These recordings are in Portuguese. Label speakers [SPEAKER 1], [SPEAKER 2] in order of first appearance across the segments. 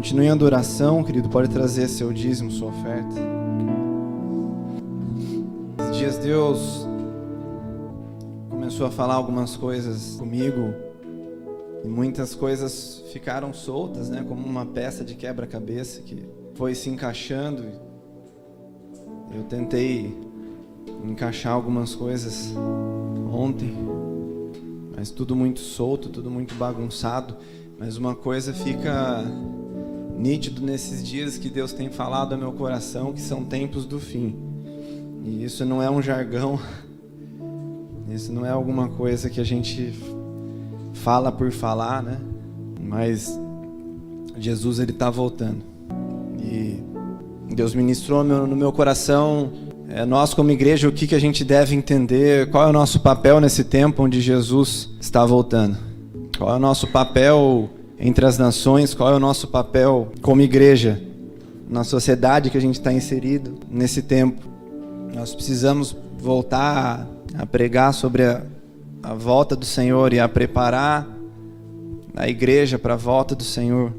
[SPEAKER 1] Continue em adoração, querido. Pode trazer seu dízimo, sua oferta. Esses dias Deus começou a falar algumas coisas comigo e muitas coisas ficaram soltas, né? Como uma peça de quebra-cabeça que foi se encaixando. Eu tentei encaixar algumas coisas ontem, mas tudo muito solto, tudo muito bagunçado. Mas uma coisa fica nítido nesses dias que Deus tem falado ao meu coração, que são tempos do fim. E isso não é um jargão, isso não é alguma coisa que a gente fala por falar, né? Mas Jesus, ele está voltando. E Deus ministrou no meu coração, nós como igreja, o que a gente deve entender, qual é o nosso papel nesse tempo onde Jesus está voltando. Qual é o nosso papel entre as nações, qual é o nosso papel como igreja, na sociedade que a gente está inserido nesse tempo. Nós precisamos voltar a pregar sobre a volta do Senhor e a preparar a igreja para a volta do Senhor.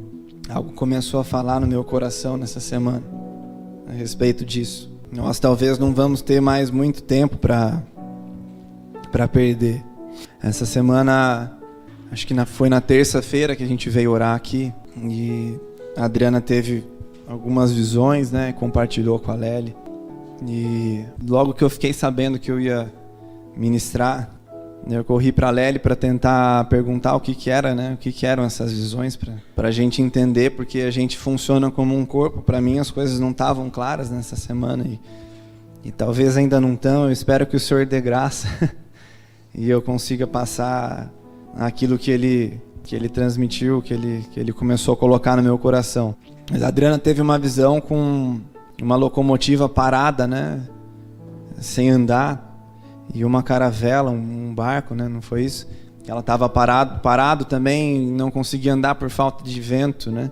[SPEAKER 1] Algo começou a falar no meu coração nessa semana a respeito disso. Nós talvez não vamos ter mais muito tempo para perder. Essa semana, acho que foi na terça-feira que a gente veio orar aqui e a Adriana teve algumas visões, né? Compartilhou com a Lely. E logo que eu fiquei sabendo que eu ia ministrar, eu corri para a Lely para tentar perguntar o que era, né? O que eram essas visões, para a gente entender, porque a gente funciona como um corpo. Para mim as coisas não estavam claras nessa semana e talvez ainda não estão. Eu espero que o Senhor dê graça e eu consiga passar aquilo que ele transmitiu, que ele começou a colocar no meu coração. Mas a Adriana teve uma visão com uma locomotiva parada, né? Sem andar. E uma caravela, um barco, né? Não foi isso? Ela estava parado também, não conseguia andar por falta de vento, né?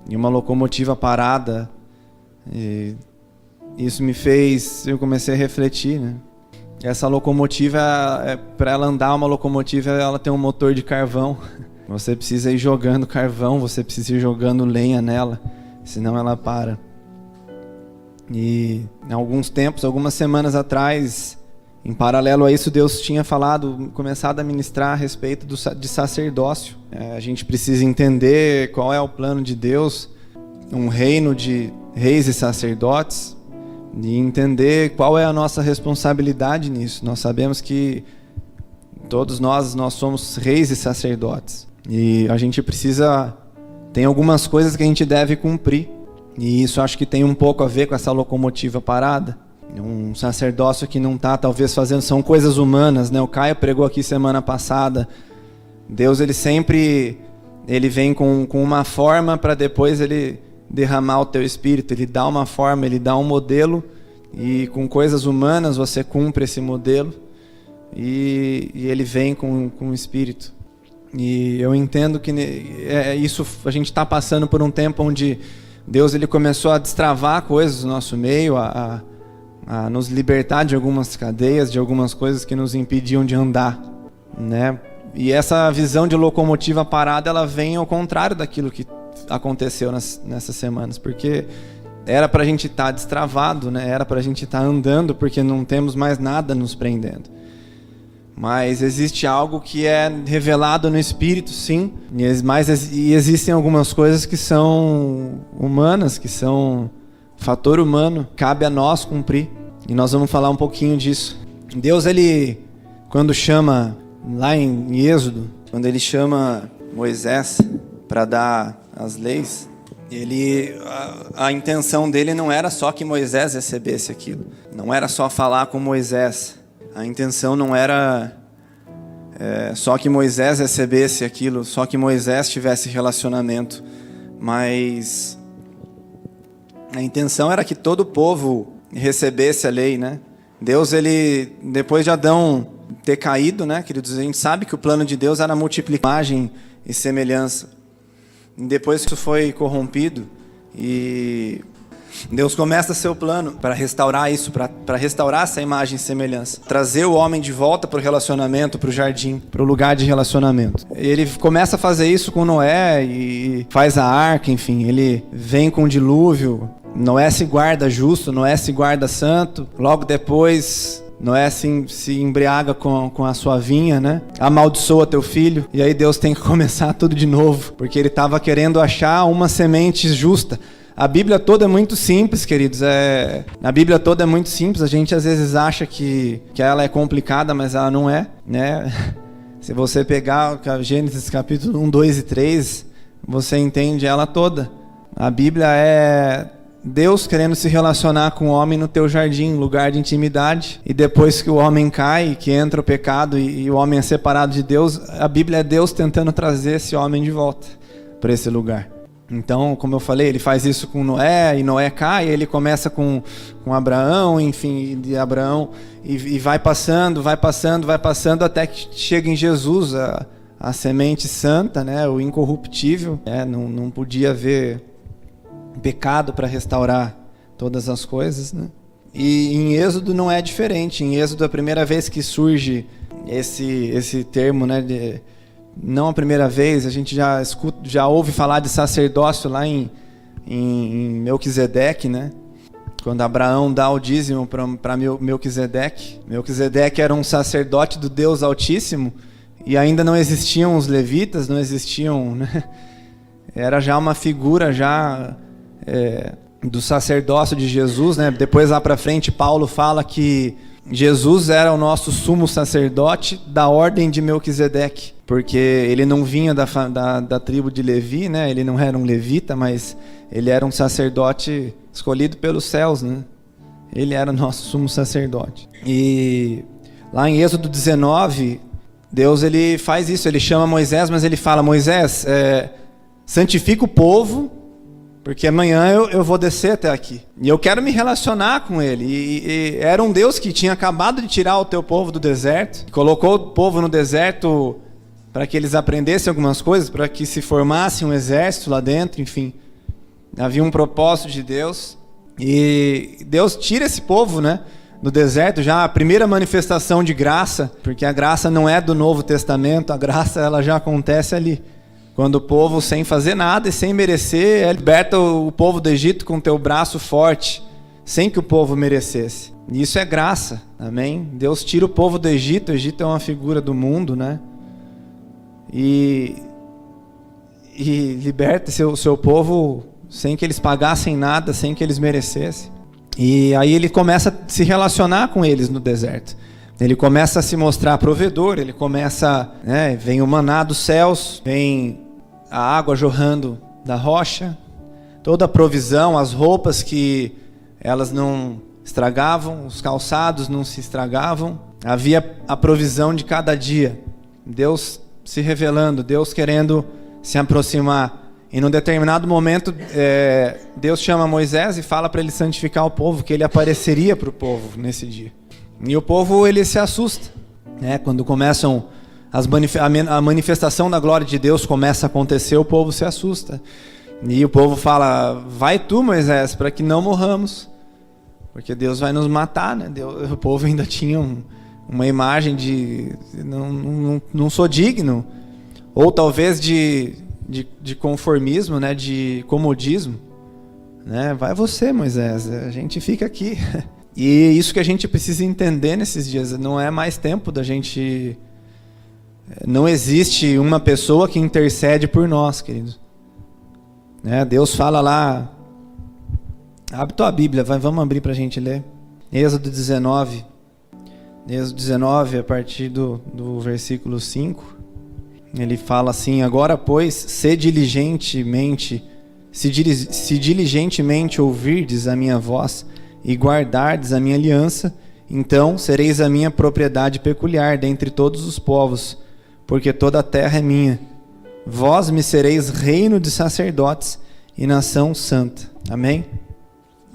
[SPEAKER 1] E uma locomotiva parada. E isso me fez, eu comecei a refletir, né? Essa locomotiva, para ela andar, uma locomotiva, ela tem um motor de carvão. Você precisa ir jogando carvão, você precisa ir jogando lenha nela, senão ela para. E em algumas semanas atrás, em paralelo a isso, Deus tinha começado a ministrar a respeito de sacerdócio. A gente precisa entender qual é o plano de Deus, um reino de reis e sacerdotes, e entender qual é a nossa responsabilidade nisso. Nós sabemos que todos nós somos reis e sacerdotes. E a gente tem algumas coisas que a gente deve cumprir. E isso acho que tem um pouco a ver com essa locomotiva parada. Um sacerdócio que não está talvez fazendo, são coisas humanas, né? O Caio pregou aqui semana passada. Deus, ele vem com uma forma para depois ele derramar o teu espírito. Ele dá uma forma, ele dá um modelo e com coisas humanas você cumpre esse modelo e ele vem com o espírito. E eu entendo que isso, a gente está passando por um tempo onde Deus, ele começou a destravar coisas no nosso meio, a nos libertar de algumas cadeias, de algumas coisas que nos impediam de andar, né? E essa visão de locomotiva parada, ela vem ao contrário daquilo que aconteceu nessas semanas, porque era para a gente estar destravado, né? Era para a gente estar andando, porque não temos mais nada nos prendendo. Mas existe algo que é revelado no Espírito, sim, e existem algumas coisas que são humanas, que são fator humano, cabe a nós cumprir. E nós vamos falar um pouquinho disso. Deus, ele, quando chama, lá em Êxodo, quando ele chama Moisés para dar as leis, a intenção dele não era só que Moisés recebesse aquilo. Não era só falar com Moisés. A intenção não era só que Moisés recebesse aquilo, só que Moisés tivesse relacionamento. Mas a intenção era que todo o povo recebesse a lei, né? Deus, ele, depois de Adão ter caído, né, queridos, a gente sabe que o plano de Deus era multiplicar imagem e semelhança. E depois que isso foi corrompido, e Deus começa seu plano para restaurar isso, para restaurar essa imagem e semelhança. Trazer o homem de volta para o relacionamento, para o jardim, para o lugar de relacionamento. Ele começa a fazer isso com Noé e faz a arca, enfim. Ele vem com o dilúvio. Noé se guarda justo, Noé se guarda santo. Logo depois, Noé se embriaga com a sua vinha, né? Amaldiçoa teu filho. E aí Deus tem que começar tudo de novo, porque ele estava querendo achar uma semente justa. A Bíblia toda é muito simples, queridos. A Bíblia toda é muito simples. A gente às vezes acha que ela é complicada, mas ela não é, né? Se você pegar Gênesis capítulo 1, 2 e 3, você entende ela toda. A Bíblia é Deus querendo se relacionar com o homem no teu jardim, lugar de intimidade. E depois que o homem cai, que entra o pecado e o homem é separado de Deus, a Bíblia é Deus tentando trazer esse homem de volta para esse lugar. Então, como eu falei, ele faz isso com Noé, e Noé cai, ele começa com Abraão, enfim, de Abraão, e vai passando, até que chega em Jesus, a semente santa, né, o incorruptível. Não podia haver pecado para restaurar todas as coisas, né? E em Êxodo não é diferente. Em Êxodo, a primeira vez que surge esse termo, né, não a primeira vez, a gente já ouve falar de sacerdócio lá em Melquisedeque, né? Quando Abraão dá o dízimo para Melquisedeque. Melquisedeque era um sacerdote do Deus Altíssimo, e ainda não existiam os levitas, não existiam, né? Era já uma figura do sacerdócio de Jesus, né? Depois lá para frente Paulo fala que Jesus era o nosso sumo sacerdote da ordem de Melquisedeque, porque ele não vinha da tribo de Levi, né? Ele não era um levita, mas ele era um sacerdote escolhido pelos céus, né? Ele era o nosso sumo sacerdote. E lá em Êxodo 19, Deus ele faz isso, ele chama Moisés, mas ele fala: Moisés, santifica o povo, porque amanhã eu vou descer até aqui. E eu quero me relacionar com ele. E era um Deus que tinha acabado de tirar o teu povo do deserto. Colocou o povo no deserto para que eles aprendessem algumas coisas, para que se formasse um exército lá dentro, enfim. Havia um propósito de Deus. E Deus tira esse povo, né, do deserto, já a primeira manifestação de graça, porque a graça não é do Novo Testamento, a graça ela já acontece ali. Quando o povo, sem fazer nada e sem merecer, liberta o povo do Egito com teu braço forte, sem que o povo merecesse. E isso é graça, amém? Deus tira o povo do Egito. O Egito é uma figura do mundo, né? E liberta o seu povo sem que eles pagassem nada, sem que eles merecessem. E aí ele começa a se relacionar com eles no deserto. Ele começa a se mostrar provedor, ele começa, né, vem o maná dos céus, vem a água jorrando da rocha, toda a provisão, as roupas que elas não estragavam, os calçados não se estragavam, havia a provisão de cada dia, Deus se revelando, Deus querendo se aproximar. E num determinado momento, Deus chama Moisés e fala para ele santificar o povo, que ele apareceria para o povo nesse dia. E o povo, ele se assusta, né? Quando começam a manifestação da glória de Deus começa a acontecer, o povo se assusta. E o povo fala: vai tu, Moisés, para que não morramos, porque Deus vai nos matar, né? O povo ainda tinha uma imagem de não sou digno, ou talvez de conformismo, né? De comodismo, né? Vai você, Moisés, a gente fica aqui. E isso que a gente precisa entender nesses dias, não é mais tempo da gente... Não existe uma pessoa que intercede por nós, queridos. Né? Deus fala lá... Abre tua Bíblia, vamos abrir para a gente ler. Êxodo 19. Êxodo 19, a partir do versículo 5. Ele fala assim: agora, pois, se diligentemente ouvirdes a minha voz e guardardes a minha aliança, então sereis a minha propriedade peculiar dentre todos os povos, porque toda a terra é minha. Vós me sereis reino de sacerdotes e nação santa. Amém?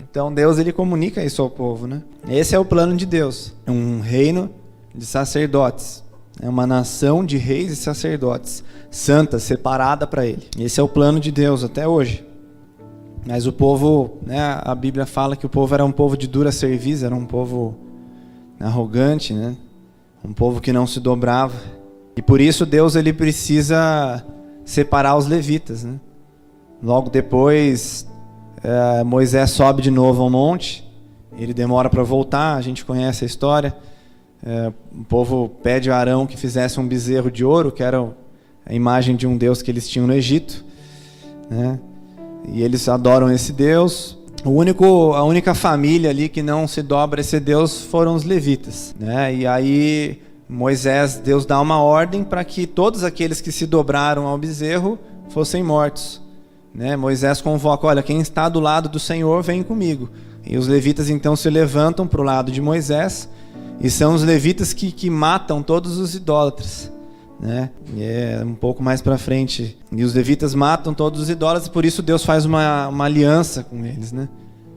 [SPEAKER 1] Então Deus, ele comunica isso ao povo, né? Esse é o plano de Deus, um reino de sacerdotes, é uma nação de reis e sacerdotes, santa, separada para ele. Esse é o plano de Deus até hoje. Mas o povo, né, a Bíblia fala que o povo era um povo de dura cerviz, era um povo arrogante, né? Um povo que não se dobrava. E por isso Deus ele precisa separar os levitas, né? Logo depois, Moisés sobe de novo ao monte, ele demora para voltar, a gente conhece a história. O povo pede a Arão que fizesse um bezerro de ouro, que era a imagem de um Deus que eles tinham no Egito, né? E eles adoram esse Deus. A única família ali que não se dobra a esse Deus foram os levitas, né? E aí Deus dá uma ordem para que todos aqueles que se dobraram ao bezerro fossem mortos, né? Moisés convoca, olha, quem está do lado do Senhor vem comigo. E os levitas então se levantam para o lado de Moisés, e são os levitas que matam todos os idólatras, né? E é um pouco mais para frente. E os levitas matam todos os idólatras, por isso Deus faz uma aliança com eles, né?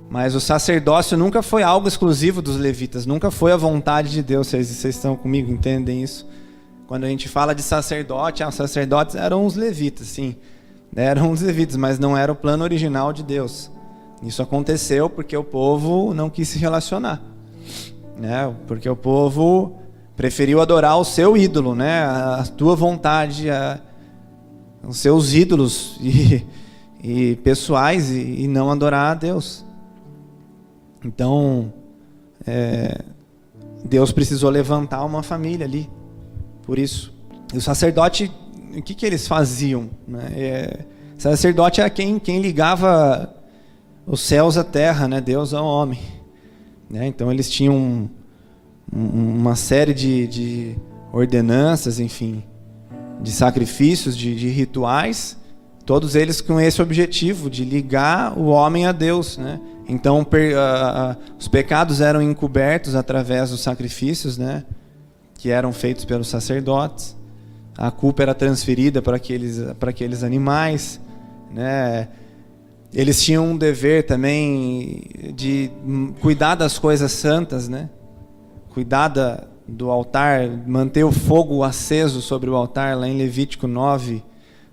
[SPEAKER 1] Mas o sacerdócio nunca foi algo exclusivo dos levitas, nunca foi a vontade de Deus. Vocês estão comigo, entendem isso? Quando a gente fala de sacerdote, os sacerdotes eram os levitas, sim. Eram os levitas, mas não era o plano original de Deus. Isso aconteceu porque o povo não quis se relacionar, né? Porque o povo preferiu adorar o seu ídolo, né? A tua vontade, os seus ídolos e pessoais, e não adorar a Deus. Então, Deus precisou levantar uma família ali, por isso. E o sacerdote, o que eles faziam, né? O sacerdote era quem ligava os céus à terra, né? Deus ao homem, né? Então eles tinham uma série de ordenanças, enfim, de sacrifícios, de rituais, todos eles com esse objetivo de ligar o homem a Deus, né? Então os pecados eram encobertos através dos sacrifícios, né, que eram feitos pelos sacerdotes. A culpa era transferida para aqueles animais, né? Eles tinham um dever também de cuidar das coisas santas, né? Cuidar do altar, manter o fogo aceso sobre o altar. Lá em Levítico 9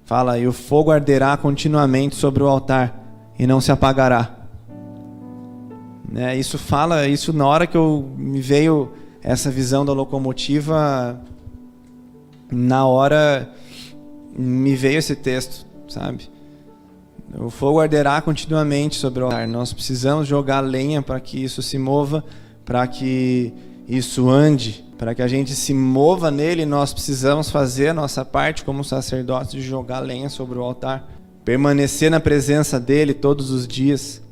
[SPEAKER 1] fala: e o fogo arderá continuamente sobre o altar e não se apagará. Isso na hora que me veio essa visão da locomotiva, na hora me veio esse texto, sabe? O fogo arderá continuamente sobre o altar. Nós precisamos jogar lenha para que isso se mova, para que isso ande, para que a gente se mova nele. Nós precisamos fazer a nossa parte como sacerdotes de jogar lenha sobre o altar, permanecer na presença dele todos os dias,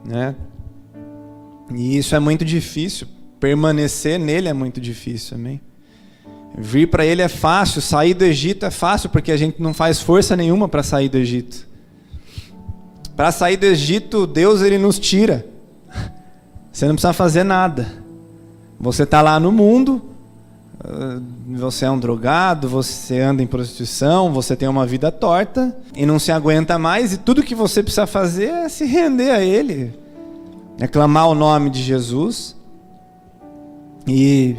[SPEAKER 1] né? E isso é muito difícil, permanecer nele é muito difícil, amém? Vir para ele é fácil, sair do Egito é fácil, porque a gente não faz força nenhuma para sair do Egito. Para sair do Egito, Deus ele nos tira. Você não precisa fazer nada. Você está lá no mundo, você é um drogado, você anda em prostituição, você tem uma vida torta e não se aguenta mais, e tudo que você precisa fazer é se render a ele, é clamar o nome de Jesus, e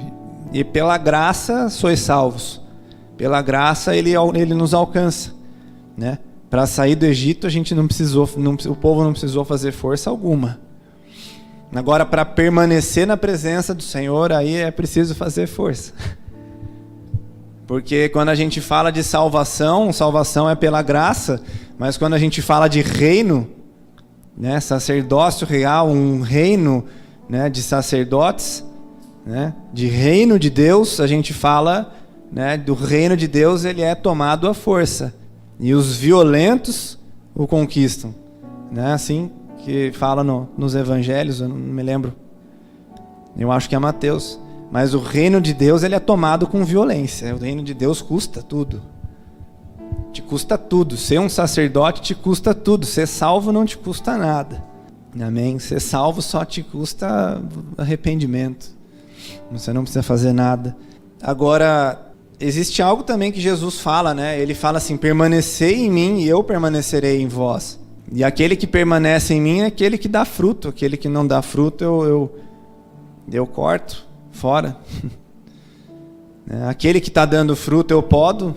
[SPEAKER 1] pela graça sois salvos. Pela graça ele nos alcança, né? Para sair do Egito a gente o povo não precisou fazer força alguma. Agora, para permanecer na presença do Senhor, aí é preciso fazer força. Porque quando a gente fala de salvação é pela graça, mas quando a gente fala de reino, né, sacerdócio real, um reino, né, de sacerdotes, né, de reino de Deus, a gente fala, né, do reino de Deus, ele é tomado à força. E os violentos o conquistam, né? Assim que fala nos evangelhos, eu não me lembro, eu acho que é Mateus. Mas o reino de Deus ele é tomado com violência. O reino de Deus custa tudo. Te custa tudo. Ser um sacerdote te custa tudo. Ser salvo não te custa nada. Amém? Ser salvo só te custa arrependimento. Você não precisa fazer nada. Agora, existe algo também que Jesus fala, né? Ele fala assim: permanecei em mim e eu permanecerei em vós. E aquele que permanece em mim é aquele que dá fruto. Aquele que não dá fruto eu corto fora. Aquele que está dando fruto eu podo.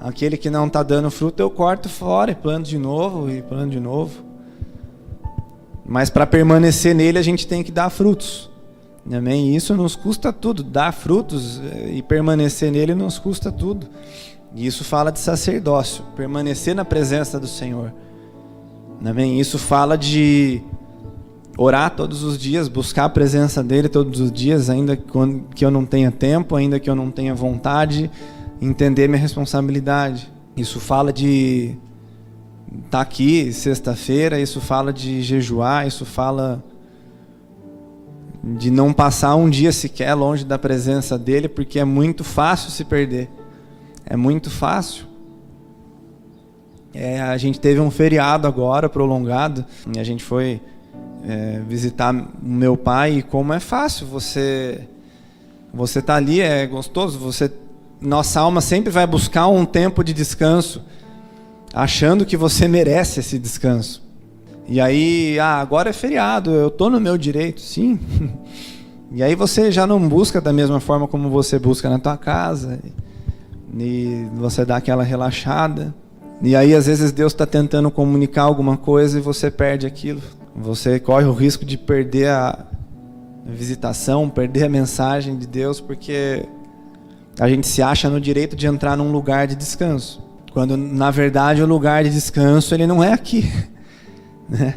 [SPEAKER 1] Aquele que não está dando fruto eu corto fora e planto de novo e planto de novo. Mas para permanecer nele a gente tem que dar frutos. Amém? E isso nos custa tudo. Dar frutos e permanecer nele nos custa tudo. E isso fala de sacerdócio, permanecer na presença do Senhor. Amém? Isso fala de orar todos os dias, buscar a presença dele todos os dias, ainda que eu não tenha tempo, ainda que eu não tenha vontade, entender minha responsabilidade. Isso fala de estar aqui sexta-feira, isso fala de jejuar, isso fala de não passar um dia sequer longe da presença dele, porque é muito fácil se perder. É muito fácil. A gente teve um feriado agora, prolongado, e a gente foi visitar o meu pai, e como é fácil, você tá ali, é gostoso, nossa alma sempre vai buscar um tempo de descanso, achando que você merece esse descanso. E aí, agora é feriado, eu tô no meu direito, sim. E aí você já não busca da mesma forma como você busca na tua casa, e você dá aquela relaxada. E aí às vezes Deus está tentando comunicar alguma coisa e você perde aquilo. Você corre o risco de perder a visitação, perder a mensagem de Deus, porque a gente se acha no direito de entrar num lugar de descanso, quando na verdade o lugar de descanso ele não é aqui, né?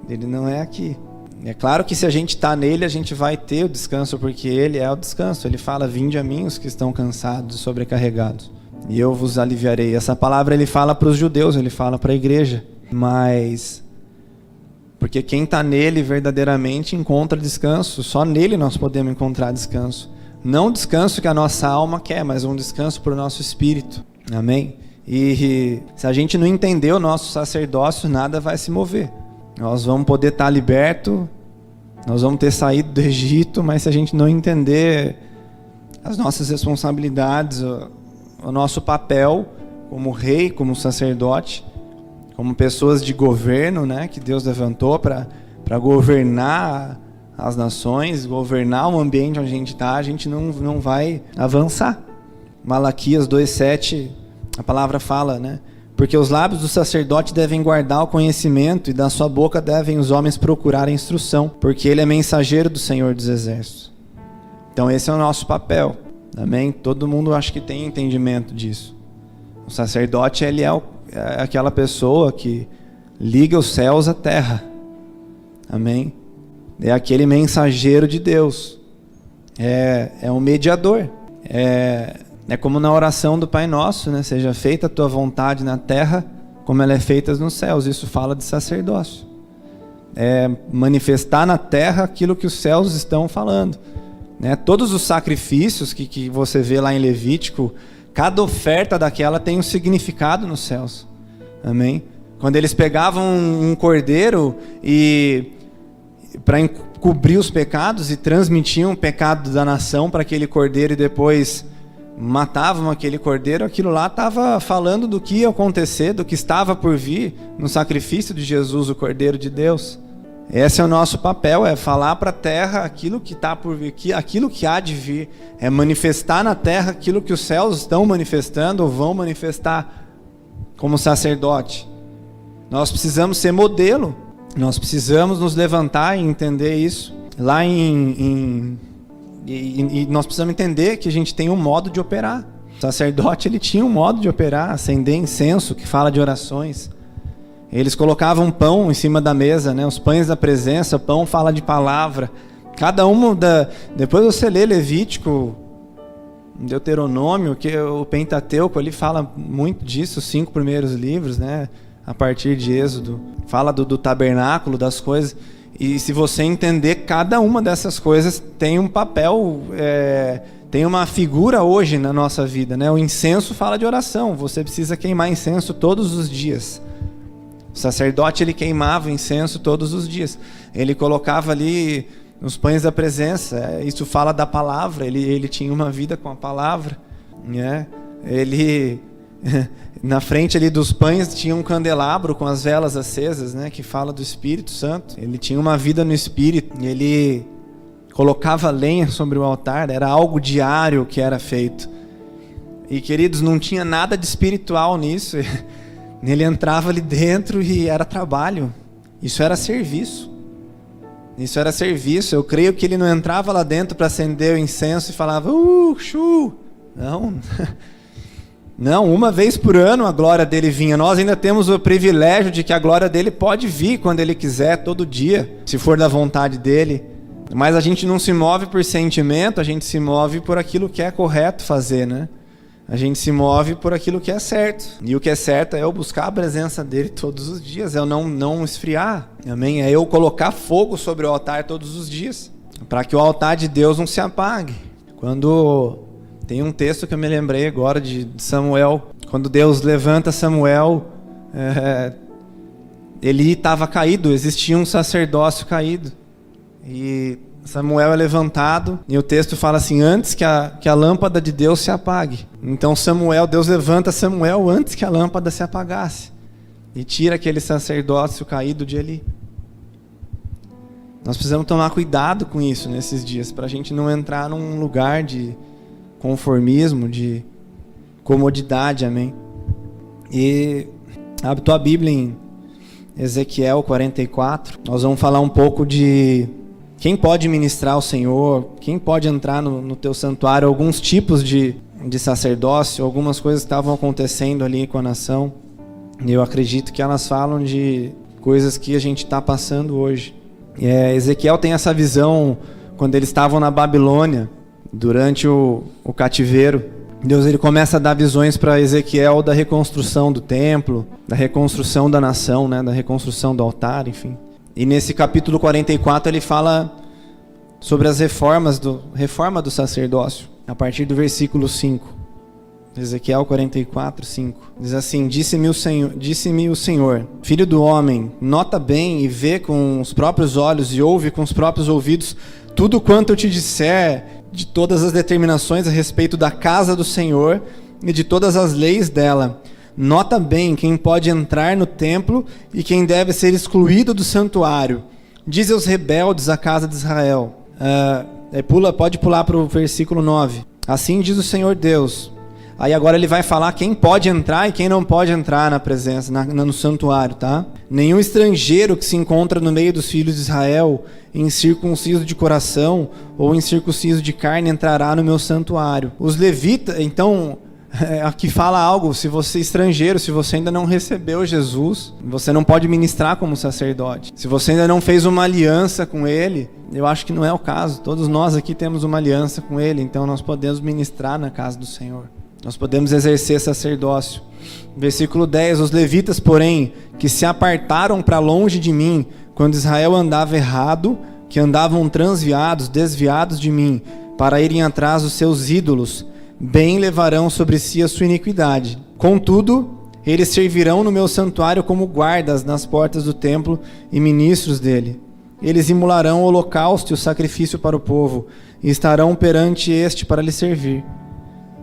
[SPEAKER 1] Ele não é aqui. É claro que se a gente está nele, a gente vai ter o descanso, porque ele é o descanso. Ele fala: vinde a mim os que estão cansados e sobrecarregados, e eu vos aliviarei. Essa palavra ele fala para os judeus, ele fala para a igreja, mas porque quem está nele verdadeiramente encontra descanso. Só nele nós podemos encontrar descanso. Não o descanso que a nossa alma quer, mas um descanso para o nosso espírito. Amém? E se a gente não entender o nosso sacerdócio, nada vai se mover. Nós vamos poder estar libertos, nós vamos ter saído do Egito, mas se a gente não entender as nossas responsabilidades, o nosso papel como rei, como sacerdote, como pessoas de governo, né, que Deus levantou para governar as nações, governar o ambiente onde a gente não vai avançar. Malaquias 2:7, a palavra fala, né? Porque os lábios do sacerdote devem guardar o conhecimento, e da sua boca devem os homens procurar a instrução, porque ele é mensageiro do Senhor dos Exércitos. Então esse é o nosso papel. Amém? Todo mundo acho que tem entendimento disso. O sacerdote, ele é aquela pessoa que liga os céus à terra. Amém? É aquele mensageiro de Deus. É um mediador. É como na oração do Pai Nosso, né? Seja feita a tua vontade na terra, como ela é feita nos céus. Isso fala de sacerdócio. É manifestar na terra aquilo que os céus estão falando. Né? Todos os sacrifícios que você vê lá em Levítico, cada oferta daquela tem um significado nos céus. Amém? Quando eles pegavam um cordeiro e para encobrir os pecados e transmitiam o pecado da nação para aquele cordeiro e depois matavam aquele cordeiro, aquilo lá estava falando do que ia acontecer, do que estava por vir no sacrifício de Jesus, o Cordeiro de Deus. Esse é o nosso papel, é falar para a terra aquilo que está por vir, aquilo que há de vir, é manifestar na terra aquilo que os céus estão manifestando ou vão manifestar como sacerdote. Nós precisamos ser modelo, nós precisamos nos levantar e entender isso. Lá E nós precisamos entender que a gente tem um modo de operar. O sacerdote, ele tinha um modo de operar, acender incenso, que fala de orações. Eles colocavam pão em cima da mesa, né? Os pães da presença, pão fala de palavra. Cada uma depois você lê Levítico, Deuteronômio, que o Pentateuco ali fala muito disso, os 5 primeiros livros, né? A partir de Êxodo, fala do tabernáculo, das coisas. E se você entender, cada uma dessas coisas tem um papel, tem uma figura hoje na nossa vida, né? O incenso fala de oração, você precisa queimar incenso todos os dias. O sacerdote, ele queimava incenso todos os dias. Ele colocava ali os pães da presença, isso fala da palavra, ele tinha uma vida com a palavra, né? Ele... Na frente ali dos pães tinha um candelabro com as velas acesas, né, que fala do Espírito Santo. Ele tinha uma vida no Espírito, ele colocava lenha sobre o altar, era algo diário que era feito. E queridos, não tinha nada de espiritual nisso. Ele entrava ali dentro e era trabalho. Isso era serviço. Isso era serviço. Eu creio que ele não entrava lá dentro para acender o incenso e falava, chu. Não. Não, uma vez por ano a glória dele vinha. Nós ainda temos o privilégio de que a glória dele pode vir quando ele quiser, todo dia, se for da vontade dele. Mas a gente não se move por sentimento, a gente se move por aquilo que é correto fazer, né? A gente se move por aquilo que é certo. E o que é certo é eu buscar a presença dele todos os dias, é eu não esfriar. Amém? É eu colocar fogo sobre o altar todos os dias, para que o altar de Deus não se apague. Quando tem um texto que eu me lembrei agora de Samuel, quando Deus levanta Samuel, Eli estava caído, existia um sacerdócio caído. E Samuel é levantado, e o texto fala assim, antes que a lâmpada de Deus se apague. Então Deus levanta Samuel antes que a lâmpada se apagasse, e tira aquele sacerdócio caído de Eli. Nós precisamos tomar cuidado com isso nesses dias, para a gente não entrar num lugar de conformismo, de comodidade, amém? E abre tua Bíblia em Ezequiel 44, nós vamos falar um pouco de quem pode ministrar ao Senhor, quem pode entrar no teu santuário, alguns tipos de sacerdócio, algumas coisas que estavam acontecendo ali com a nação. E eu acredito que elas falam de coisas que a gente está passando hoje. Ezequiel tem essa visão quando eles estavam na Babilônia, durante o cativeiro. Deus ele começa a dar visões para Ezequiel da reconstrução do templo, da reconstrução da nação, né, da reconstrução do altar, enfim. E nesse capítulo 44 ele fala sobre as reforma do sacerdócio, a partir do versículo 5. Ezequiel 44, 5. Diz assim, Disse-me o Senhor, filho do homem, nota bem e vê com os próprios olhos e ouve com os próprios ouvidos tudo quanto eu te disser de todas as determinações a respeito da casa do Senhor e de todas as leis dela. Nota bem quem pode entrar no templo e quem deve ser excluído do santuário. Diz aos rebeldes a casa de Israel. Pode pular para o versículo 9. Assim diz o Senhor Deus. Aí agora ele vai falar quem pode entrar e quem não pode entrar na presença, no santuário, tá? Nenhum estrangeiro que se encontra no meio dos filhos de Israel, incircunciso de coração ou incircunciso de carne, entrará no meu santuário. Os levitas, então... Aqui fala algo, se você é estrangeiro, se você ainda não recebeu Jesus, você não pode ministrar como sacerdote. Se você ainda não fez uma aliança com Ele, eu acho que não é o caso. Todos nós aqui temos uma aliança com Ele, então nós podemos ministrar na casa do Senhor. Nós podemos exercer sacerdócio. Versículo 10, os levitas, porém, que se apartaram para longe de mim, quando Israel andava errado, que andavam transviados, desviados de mim, para irem atrás dos seus ídolos, bem levarão sobre si a sua iniquidade. Contudo, eles servirão no meu santuário como guardas nas portas do templo e ministros dele. Eles imularão o holocausto e o sacrifício para o povo, e estarão perante este para lhe servir.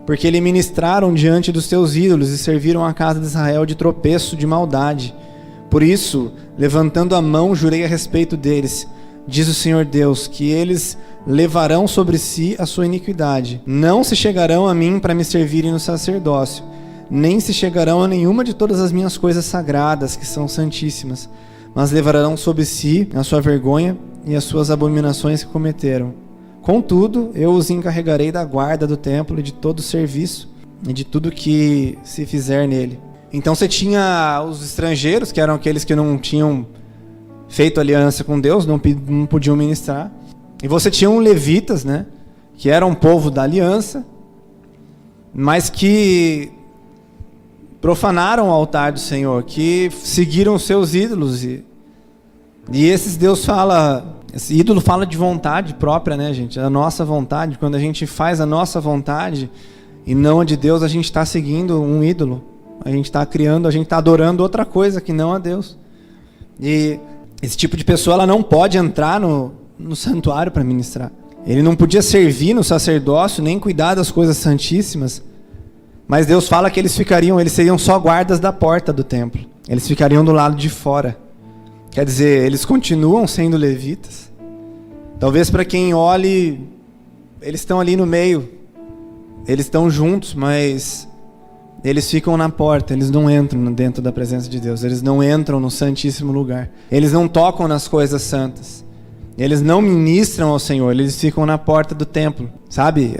[SPEAKER 1] Porque lhe ministraram diante dos seus ídolos e serviram a casa de Israel de tropeço, de maldade. Por isso, levantando a mão, jurei a respeito deles, diz o Senhor Deus, que eles levarão sobre si a sua iniquidade. Não se chegarão a mim para me servirem no sacerdócio, nem se chegarão a nenhuma de todas as minhas coisas sagradas, que são santíssimas, mas levarão sobre si a sua vergonha e as suas abominações que cometeram. Contudo, eu os encarregarei da guarda do templo e de todo o serviço e de tudo que se fizer nele. Então você tinha os estrangeiros, que eram aqueles que não tinham feito aliança com Deus, não podiam ministrar. E você tinha os levitas, né, que eram um povo da aliança, mas que profanaram o altar do Senhor, que seguiram os seus ídolos. E esses Deus fala, esse ídolo fala de vontade própria, né, gente? A nossa vontade. Quando a gente faz a nossa vontade e não a de Deus, a gente está seguindo um ídolo. A gente está criando, a gente está adorando outra coisa que não a Deus. E esse tipo de pessoa, ela não pode entrar no santuário para ministrar. Ele não podia servir no sacerdócio, nem cuidar das coisas santíssimas. Mas Deus fala que eles seriam só guardas da porta do templo. Eles ficariam do lado de fora. Quer dizer, eles continuam sendo levitas. Talvez para quem olhe, eles estão ali no meio. Eles estão juntos, mas eles ficam na porta, eles não entram dentro da presença de Deus, eles não entram no Santíssimo Lugar, eles não tocam nas coisas santas, eles não ministram ao Senhor, eles ficam na porta do templo, sabe?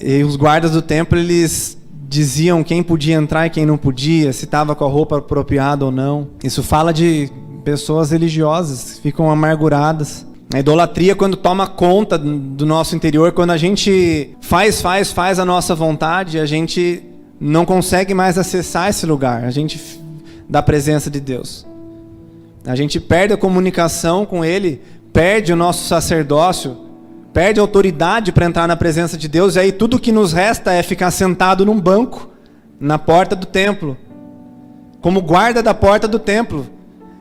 [SPEAKER 1] E os guardas do templo, eles diziam quem podia entrar e quem não podia, se estava com a roupa apropriada ou não. Isso fala de pessoas religiosas que ficam amarguradas. A idolatria, quando toma conta do nosso interior, quando a gente faz a nossa vontade, a gente não consegue mais acessar esse lugar, da presença de Deus. A gente perde a comunicação com Ele, perde o nosso sacerdócio, perde a autoridade para entrar na presença de Deus, e aí tudo que nos resta é ficar sentado num banco, na porta do templo, como guarda da porta do templo.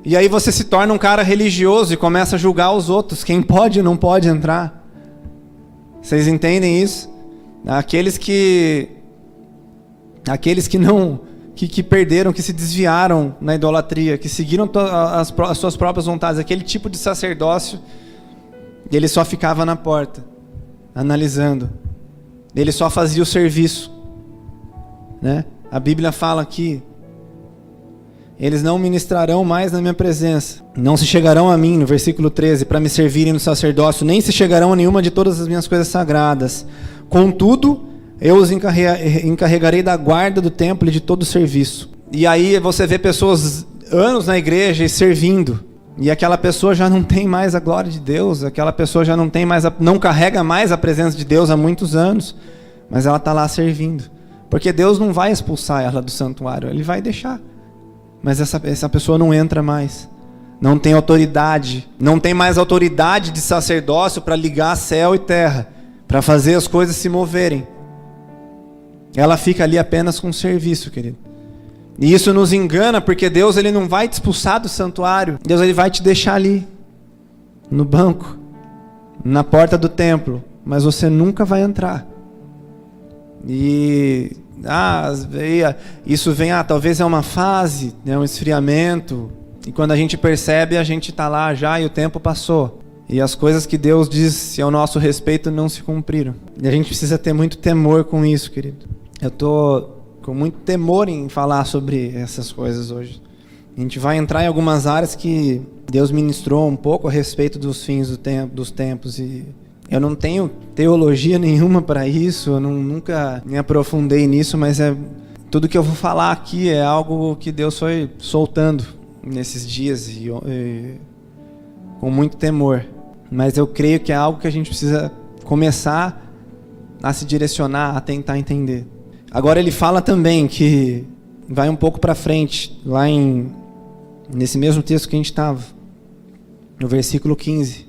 [SPEAKER 1] E aí você se torna um cara religioso e começa a julgar os outros, quem pode e não pode entrar. Vocês entendem isso? Aqueles que perderam, que se desviaram na idolatria, que seguiram as suas próprias vontades, aquele tipo de sacerdócio, ele só ficava na porta, analisando. Ele só fazia o serviço, né? A Bíblia fala aqui: eles não ministrarão mais na minha presença, não se chegarão a mim, no versículo 13, para me servirem no sacerdócio, nem se chegarão a nenhuma de todas as minhas coisas sagradas. Contudo, eu os encarregarei da guarda do templo e de todo o serviço. E aí você vê pessoas anos na igreja e servindo, e aquela pessoa já não tem mais a glória de Deus, aquela pessoa já não carrega mais a presença de Deus há muitos anos, mas ela está lá servindo, porque Deus não vai expulsar ela do santuário, Ele vai deixar. Mas essa pessoa não entra mais, não tem autoridade, não tem mais autoridade de sacerdócio para ligar céu e terra, para fazer as coisas se moverem. Ela fica ali apenas com serviço, querido. E isso nos engana, porque Deus, Ele não vai te expulsar do santuário. Deus, Ele vai te deixar ali, no banco, na porta do templo, mas você nunca vai entrar. E isso vem, talvez é uma fase, um esfriamento, e quando a gente percebe, a gente está lá já e o tempo passou, e as coisas que Deus disse ao nosso respeito não se cumpriram, e a gente precisa ter muito temor com isso, querido. Eu estou com muito temor em falar sobre essas coisas hoje. A gente vai entrar em algumas áreas que Deus ministrou um pouco a respeito dos fins dos tempos, e eu não tenho teologia nenhuma para isso, eu nunca me aprofundei nisso, mas tudo que eu vou falar aqui é algo que Deus foi soltando nesses dias e com muito temor. Mas eu creio que é algo que a gente precisa começar a se direcionar, a tentar entender. Agora ele fala também que vai um pouco para frente, lá nesse mesmo texto que a gente estava, no versículo 15.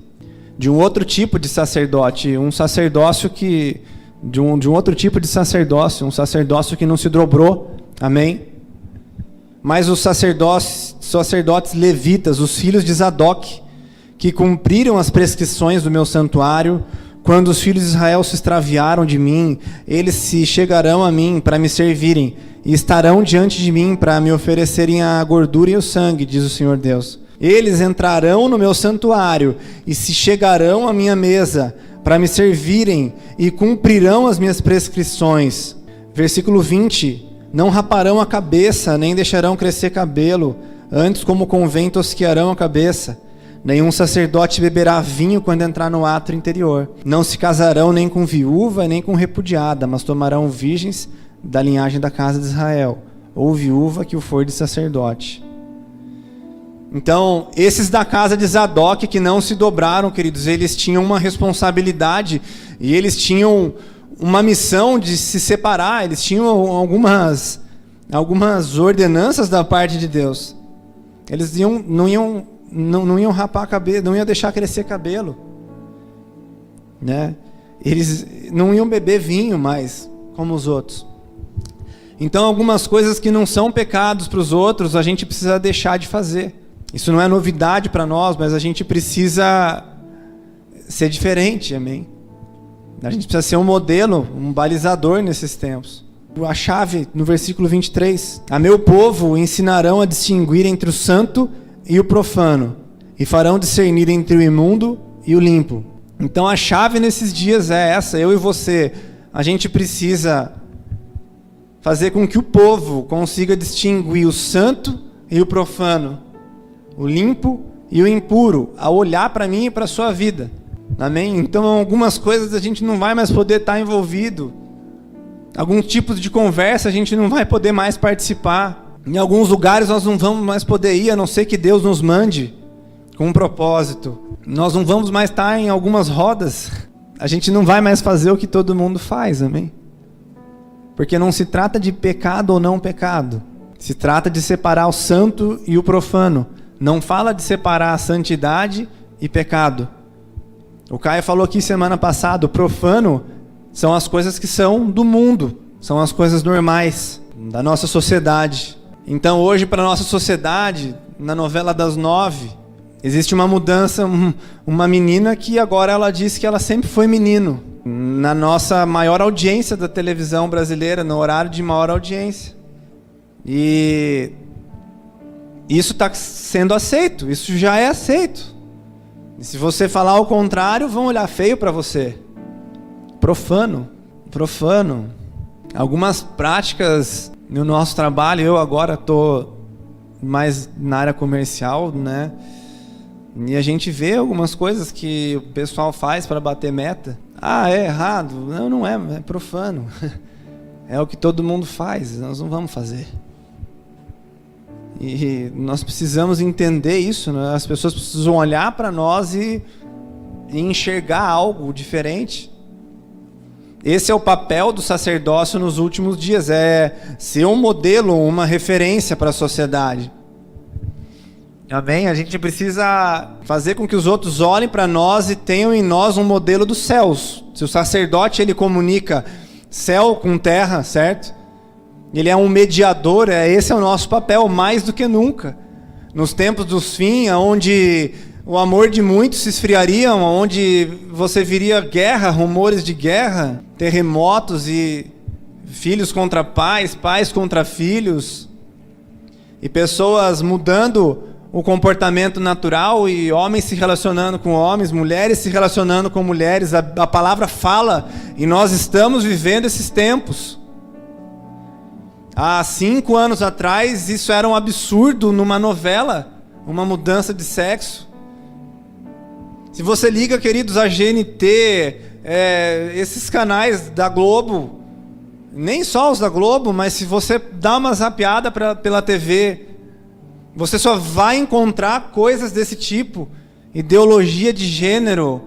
[SPEAKER 1] De um outro tipo de sacerdote, um sacerdócio que de um outro tipo de sacerdócio, um sacerdócio que não se dobrou, amém? Mas os sacerdotes levitas, os filhos de Zadok, que cumpriram as prescrições do meu santuário, quando os filhos de Israel se extraviaram de mim, eles se chegarão a mim para me servirem, e estarão diante de mim para me oferecerem a gordura e o sangue, diz o Senhor Deus. Eles entrarão no meu santuário e se chegarão à minha mesa para me servirem e cumprirão as minhas prescrições. Versículo 20. Não raparão a cabeça, nem deixarão crescer cabelo, antes como convém tosquearão a cabeça. Nenhum sacerdote beberá vinho quando entrar no átrio interior. Não se casarão nem com viúva, nem com repudiada, mas tomarão virgens da linhagem da casa de Israel, ou viúva que o for de sacerdote. Então, esses da casa de Zadok que não se dobraram, queridos, eles tinham uma responsabilidade e eles tinham uma missão de se separar, eles tinham algumas ordenanças da parte de Deus. Eles não iam rapar a cabeça, não iam deixar crescer cabelo, né? Eles não iam beber vinho mais, como os outros. Então, algumas coisas que não são pecados para os outros, a gente precisa deixar de fazer. Isso não é novidade para nós, mas a gente precisa ser diferente, amém? A gente precisa ser um modelo, um balizador nesses tempos. A chave, no versículo 23. A meu povo ensinarão a distinguir entre o santo e o profano, e farão discernir entre o imundo e o limpo. Então a chave nesses dias é essa, eu e você. A gente precisa fazer com que o povo consiga distinguir o santo e o profano, o limpo e o impuro, ao olhar para mim e para a sua vida. Amém? Então, algumas coisas a gente não vai mais poder estar envolvido. Alguns tipos de conversa a gente não vai poder mais participar. Em alguns lugares nós não vamos mais poder ir, a não ser que Deus nos mande com um propósito. Nós não vamos mais estar em algumas rodas. A gente não vai mais fazer o que todo mundo faz, amém? Porque não se trata de pecado ou não pecado. Se trata de separar o santo e o profano. Não fala de separar a santidade e pecado. O Caio falou aqui semana passada, o profano são as coisas que são do mundo, são as coisas normais da nossa sociedade. Então hoje, para a nossa sociedade, na novela das 9, existe uma mudança, uma menina que agora ela diz que ela sempre foi menino. Na nossa maior audiência da televisão brasileira, no horário de maior audiência. E isso está sendo aceito, isso já é aceito. E se você falar o contrário, vão olhar feio para você. Profano. Algumas práticas no nosso trabalho, eu agora estou mais na área comercial, né? E a gente vê algumas coisas que o pessoal faz para bater meta. Ah, é errado. Não é, é profano. É o que todo mundo faz, nós não vamos fazer. E nós precisamos entender isso, né? As pessoas precisam olhar para nós e enxergar algo diferente. Esse é o papel do sacerdócio nos últimos dias, é ser um modelo, uma referência para a sociedade. Amém? A gente precisa fazer com que os outros olhem para nós e tenham em nós um modelo dos céus. Se o sacerdote ele comunica céu com terra, certo? Ele é um mediador, esse é o nosso papel, mais do que nunca. Nos tempos dos fins, onde o amor de muitos se esfriaria, onde você viria guerra, rumores de guerra, terremotos e filhos contra pais, pais contra filhos, e pessoas mudando o comportamento natural, e homens se relacionando com homens, mulheres se relacionando com mulheres. A palavra fala, e nós estamos vivendo esses tempos. Há 5 anos atrás, isso era um absurdo numa novela, uma mudança de sexo. Se você liga, queridos, a GNT, esses canais da Globo, nem só os da Globo, mas se você dá uma zapeada pela TV, você só vai encontrar coisas desse tipo. Ideologia de gênero,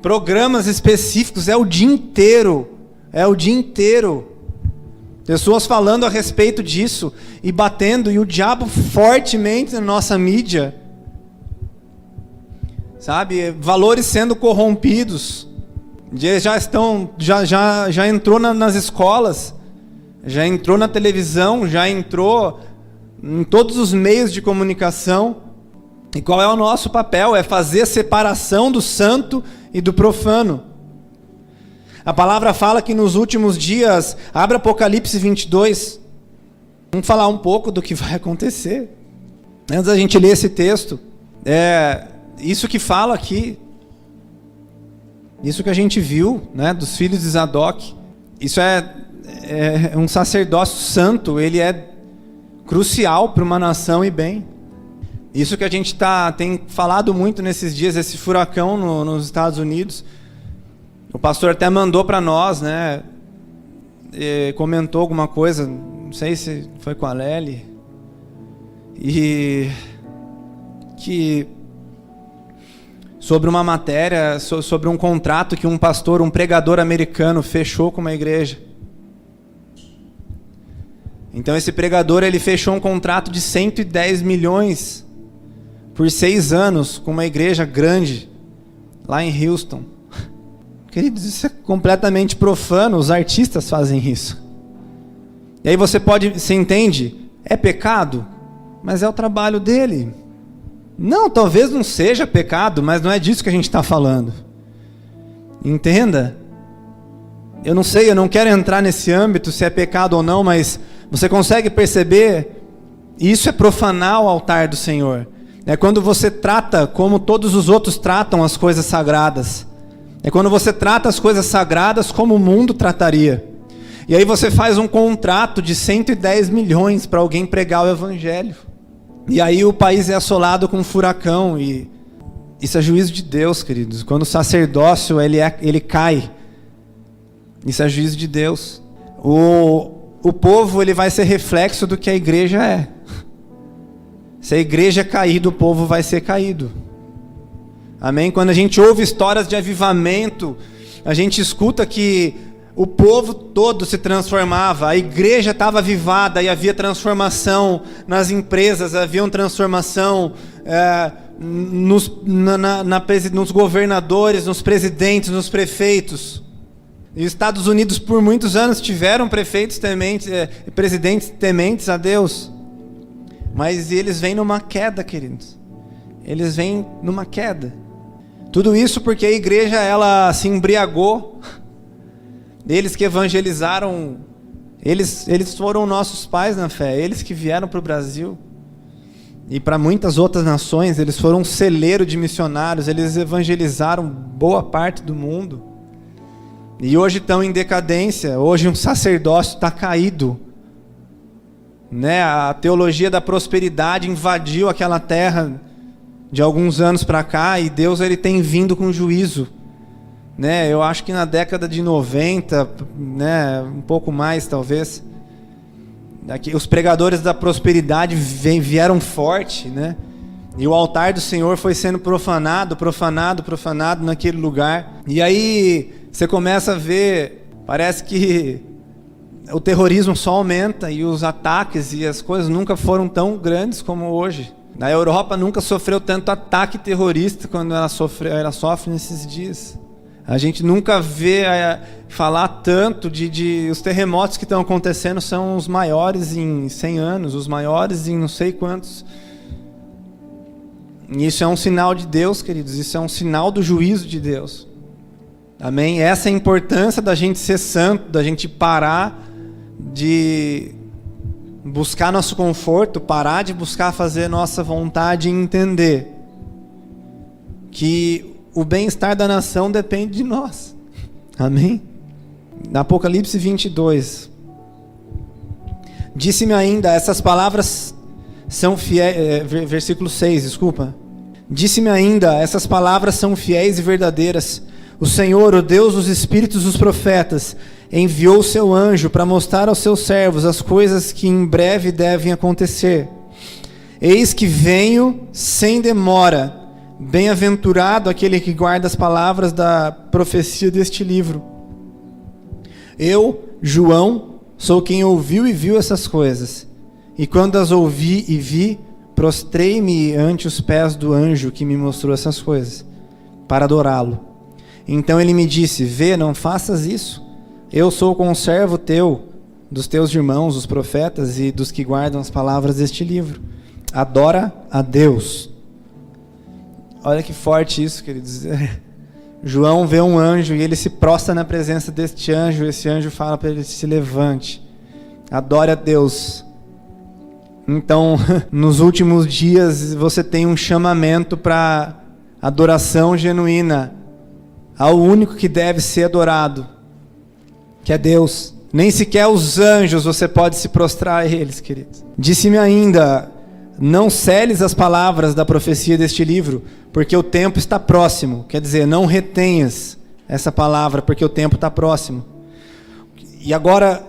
[SPEAKER 1] programas específicos, é o dia inteiro. Pessoas falando a respeito disso e batendo, e o diabo fortemente na nossa mídia. Sabe, valores sendo corrompidos. Já entrou nas escolas, já entrou na televisão, já entrou em todos os meios de comunicação. E qual é o nosso papel? É fazer a separação do santo e do profano. A palavra fala que nos últimos dias, abre Apocalipse 22, vamos falar um pouco do que vai acontecer. Antes da gente ler esse texto, isso que fala aqui, isso que a gente viu, né, dos filhos de Zadok, isso é um sacerdócio santo, ele é crucial para uma nação e bem. Isso que a gente tem falado muito nesses dias, esse furacão nos Estados Unidos. O pastor até mandou para nós, né? Comentou alguma coisa, não sei se foi com a Lely, sobre uma matéria, sobre um contrato que um pastor, um pregador americano fechou com uma igreja. Então esse pregador, ele fechou um contrato de 110 milhões por 6 anos com uma igreja grande lá em Houston. Queridos, isso é completamente profano, os artistas fazem isso. E aí você entende, é pecado, mas é o trabalho dele. Não, talvez não seja pecado, mas não é disso que a gente está falando. Entenda. Eu não sei, eu não quero entrar nesse âmbito se é pecado ou não, mas você consegue perceber? Isso é profanar o altar do Senhor. É quando você trata como todos os outros tratam as coisas sagradas. É quando você trata as coisas sagradas como o mundo trataria. E aí você faz um contrato de 110 milhões para alguém pregar o evangelho. E aí o país é assolado com um furacão. E isso é juízo de Deus, queridos. Quando o sacerdócio ele cai, isso é juízo de Deus. O povo ele vai ser reflexo do que a igreja é. Se a igreja cair, o povo vai ser caído. Amém? Quando a gente ouve histórias de avivamento, a gente escuta que o povo todo se transformava, a igreja estava avivada e havia transformação nas empresas, havia transformação nos governadores, nos presidentes, nos prefeitos. E os Estados Unidos por muitos anos tiveram prefeitos tementes, presidentes tementes a Deus. Mas eles vêm numa queda, queridos. Eles vêm numa queda. Tudo isso porque a igreja ela se embriagou. Eles que evangelizaram, eles foram nossos pais na fé, eles que vieram para o Brasil e para muitas outras nações, eles foram um celeiro de missionários, eles evangelizaram boa parte do mundo. E hoje estão em decadência, hoje um sacerdócio está caído, né? A teologia da prosperidade invadiu aquela terra de alguns anos para cá e Deus ele tem vindo com juízo. Né, eu acho que na década de 90, né, um pouco mais talvez, os pregadores da prosperidade vieram forte, né, e o altar do Senhor foi sendo profanado naquele lugar. E aí você começa a ver, parece que o terrorismo só aumenta e os ataques e as coisas nunca foram tão grandes como hoje. A Europa nunca sofreu tanto ataque terrorista quando ela sofre nesses dias. A gente nunca vê falar tanto de os terremotos que estão acontecendo são os maiores em 100 anos, os maiores em não sei quantos. E isso é um sinal de Deus, queridos, isso é um sinal do juízo de Deus. Amém? Essa é a importância da gente ser santo, da gente parar de buscar nosso conforto, parar de buscar fazer nossa vontade e entender que o bem-estar da nação depende de nós. Amém? Apocalipse 22. Disse-me ainda, essas palavras são fiéis... versículo 6, desculpa. Disse-me ainda, essas palavras são fiéis e verdadeiras. O Senhor, o Deus dos espíritos dos profetas, enviou o seu anjo para mostrar aos seus servos as coisas que em breve devem acontecer. Eis que venho sem demora. Bem-aventurado aquele que guarda as palavras da profecia deste livro. Eu, João, sou quem ouviu e viu essas coisas. E quando as ouvi e vi, prostrei-me ante os pés do anjo que me mostrou essas coisas, para adorá-lo. Então ele me disse, vê, não faças isso. Eu sou conservo teu, dos teus irmãos, os profetas, e dos que guardam as palavras deste livro. Adora a Deus. Olha que forte isso, queridos. João vê um anjo e ele se prostra na presença deste anjo. Esse anjo fala para ele, se levante, adore a Deus. Então, nos últimos dias, você tem um chamamento para adoração genuína ao único que deve ser adorado, que é Deus. Nem sequer os anjos você pode se prostrar a eles, queridos. Disse-me ainda, não seles as palavras da profecia deste livro, porque o tempo está próximo. Quer dizer, não retenhas essa palavra, porque o tempo está próximo. E agora,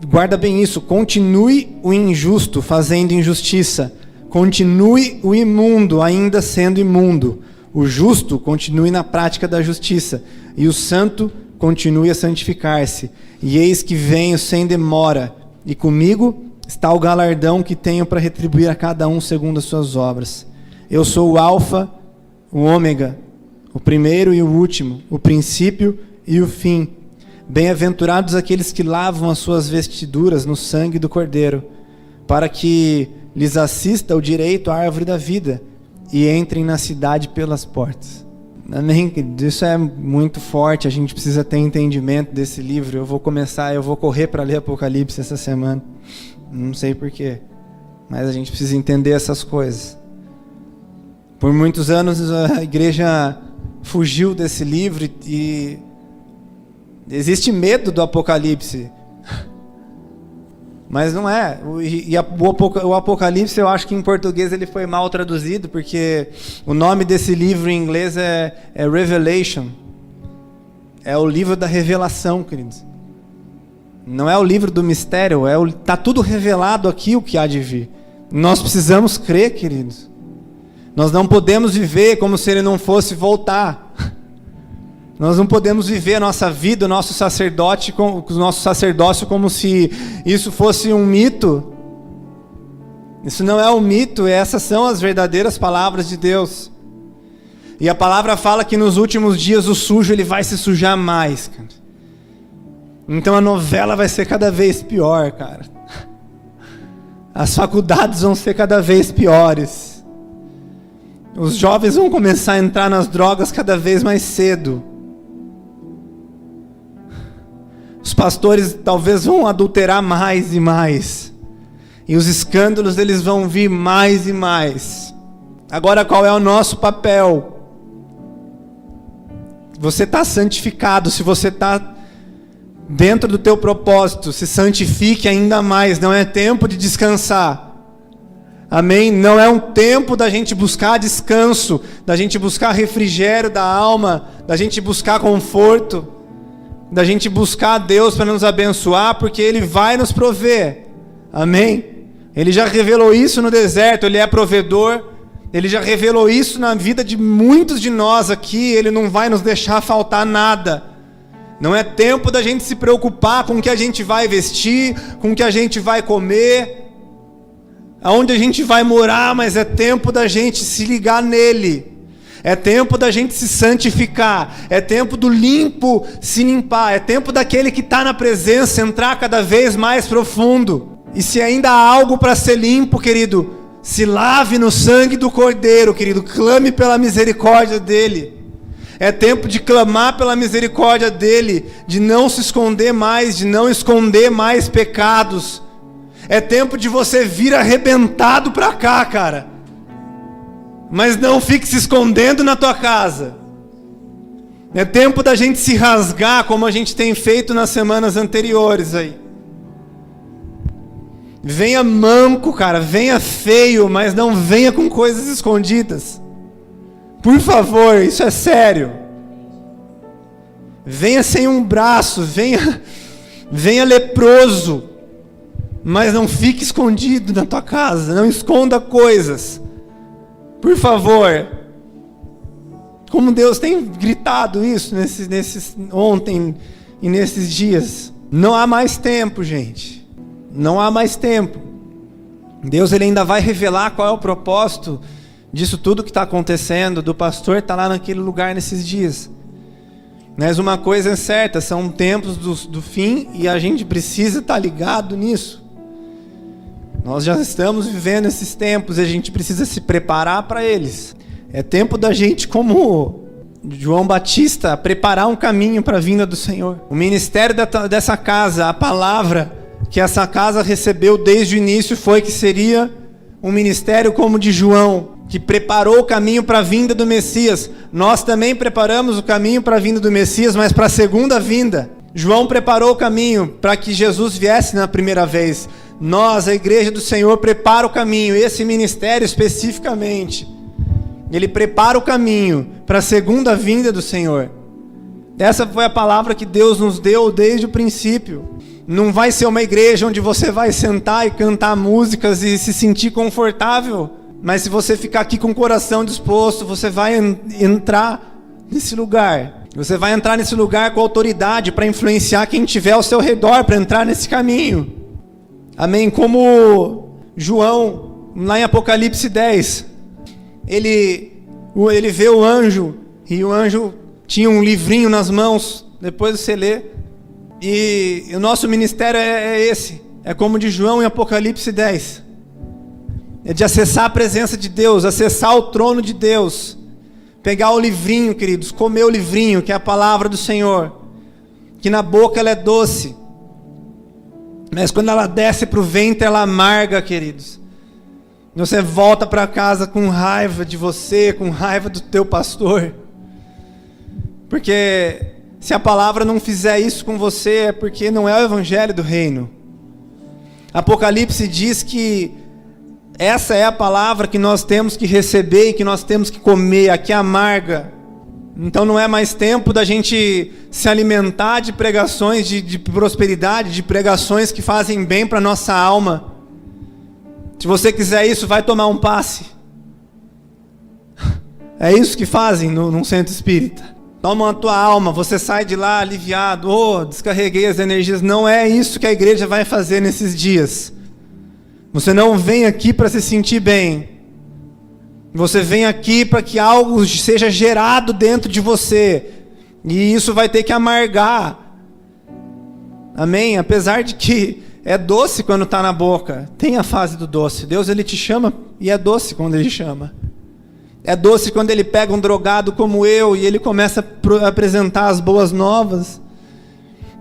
[SPEAKER 1] guarda bem isso, continue o injusto fazendo injustiça, continue o imundo ainda sendo imundo, o justo continue na prática da justiça, e o santo continue a santificar-se. E eis que venho sem demora, e comigo está o galardão que tenho para retribuir a cada um segundo as suas obras. Eu sou o Alfa, o Ômega, o primeiro e o último, o princípio e o fim. Bem-aventurados aqueles que lavam as suas vestiduras no sangue do Cordeiro, para que lhes assista o direito à árvore da vida e entrem na cidade pelas portas. Amém? Isso é muito forte, a gente precisa ter entendimento desse livro. Eu vou correr para ler Apocalipse essa semana. Não sei porquê, mas a gente precisa entender essas coisas. Por muitos anos a igreja fugiu desse livro e existe medo do Apocalipse. Mas não é. O Apocalipse, eu acho que em português ele foi mal traduzido, porque o nome desse livro em inglês é Revelation. É o livro da revelação, queridos. Não é o livro do mistério, tá tudo revelado aqui o que há de vir. Nós precisamos crer, queridos. Nós não podemos viver como se ele não fosse voltar. Nós não podemos viver a nossa vida, o nosso sacerdócio como se isso fosse um mito. Isso não é um mito, essas são as verdadeiras palavras de Deus. E a palavra fala que nos últimos dias o sujo ele vai se sujar mais, cara. Então a novela vai ser cada vez pior, cara. As faculdades vão ser cada vez piores. Os jovens vão começar a entrar nas drogas cada vez mais cedo. Os pastores talvez vão adulterar mais e mais. E os escândalos eles vão vir mais e mais. Agora qual é o nosso papel? Você está santificado, se você está dentro do teu propósito, se santifique ainda mais, não é tempo de descansar. Amém? Não é um tempo da gente buscar descanso, da gente buscar refrigério da alma, da gente buscar conforto, da gente buscar a Deus para nos abençoar, porque Ele vai nos prover. Amém? Ele já revelou isso no deserto, Ele é provedor. Ele já revelou isso na vida de muitos de nós aqui. Ele não vai nos deixar faltar nada. Não é tempo da gente se preocupar com o que a gente vai vestir, com o que a gente vai comer, aonde a gente vai morar, mas é tempo da gente se ligar nele. É tempo da gente se santificar. É tempo do limpo se limpar. É tempo daquele que está na presença entrar cada vez mais profundo. E se ainda há algo para ser limpo, querido, se lave no sangue do Cordeiro, querido. Clame pela misericórdia dele. É tempo de clamar pela misericórdia dele, de não se esconder mais, de não esconder mais pecados. É tempo de você vir arrebentado para cá, cara. Mas não fique se escondendo na tua casa. É tempo da gente se rasgar, como a gente tem feito nas semanas anteriores aí. Venha manco, cara, venha feio, mas não venha com coisas escondidas. Por favor, isso é sério. Venha sem um braço, venha leproso, mas não fique escondido na tua casa, não esconda coisas. Por favor. Como Deus tem gritado isso ontem e nesses dias. Não há mais tempo, gente. Não há mais tempo. Deus ele ainda vai revelar qual é o propósito disso tudo que está acontecendo, do pastor estar lá naquele lugar nesses dias. Mas uma coisa é certa, são tempos do fim e a gente precisa estar ligado nisso. Nós já estamos vivendo esses tempos e a gente precisa se preparar para eles. É tempo da gente, como João Batista, preparar um caminho para a vinda do Senhor. O ministério dessa casa, a palavra que essa casa recebeu desde o início foi que seria um ministério como o de João, que preparou o caminho para a vinda do Messias. Nós também preparamos o caminho para a vinda do Messias, mas para a segunda vinda. João preparou o caminho para que Jesus viesse na primeira vez. Nós, a igreja do Senhor, prepara o caminho, esse ministério especificamente. Ele prepara o caminho para a segunda vinda do Senhor. Essa foi a palavra que Deus nos deu desde o princípio. Não vai ser uma igreja onde você vai sentar e cantar músicas e se sentir confortável. Mas se você ficar aqui com o coração disposto, você vai entrar nesse lugar. Você vai entrar nesse lugar com autoridade para influenciar quem estiver ao seu redor, para entrar nesse caminho. Amém? Como João, lá em Apocalipse 10, ele vê o anjo, e o anjo tinha um livrinho nas mãos, depois você lê. E o nosso ministério é esse, é como de João em Apocalipse 10. É de acessar a presença de Deus, acessar o trono de Deus. Pegar o livrinho, queridos, comer o livrinho, que é a palavra do Senhor. Que na boca ela é doce, mas quando ela desce para o ventre, ela amarga, queridos. Você volta para casa com raiva de você, com raiva do teu pastor. Porque se a palavra não fizer isso com você, é porque não é o evangelho do reino. Apocalipse diz que essa é a palavra que nós temos que receber e que nós temos que comer, a que amarga. Então não é mais tempo da gente se alimentar de pregações de prosperidade, de pregações que fazem bem para a nossa alma. Se você quiser isso, vai tomar um passe. É isso que fazem num centro espírita. Toma a tua alma, você sai de lá aliviado. Descarreguei as energias. Não é isso que a igreja vai fazer nesses dias. Você não vem aqui para se sentir bem. Você vem aqui para que algo seja gerado dentro de você. E isso vai ter que amargar. Amém? Apesar de que é doce quando está na boca. Tem a fase do doce. Deus, Ele te chama e é doce quando Ele chama. É doce quando Ele pega um drogado como eu e Ele começa a apresentar as boas novas.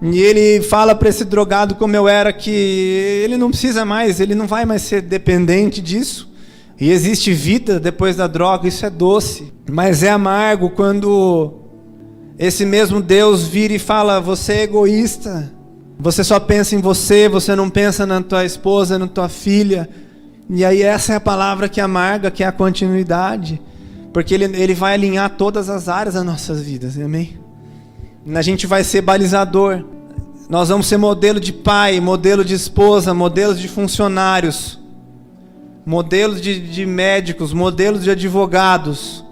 [SPEAKER 1] E Ele fala para esse drogado como eu era que ele não precisa mais, ele não vai mais ser dependente disso. E existe vida depois da droga, isso é doce. Mas é amargo quando esse mesmo Deus vira e fala: você é egoísta, você só pensa em você, você não pensa na tua esposa, na tua filha. E aí essa é a palavra que amarga, que é a continuidade. Porque ele vai alinhar todas as áreas das nossas vidas, amém? A gente vai ser balizador. Nós vamos ser modelo de pai, modelo de esposa, modelos de funcionários, modelos de médicos, modelos de advogados.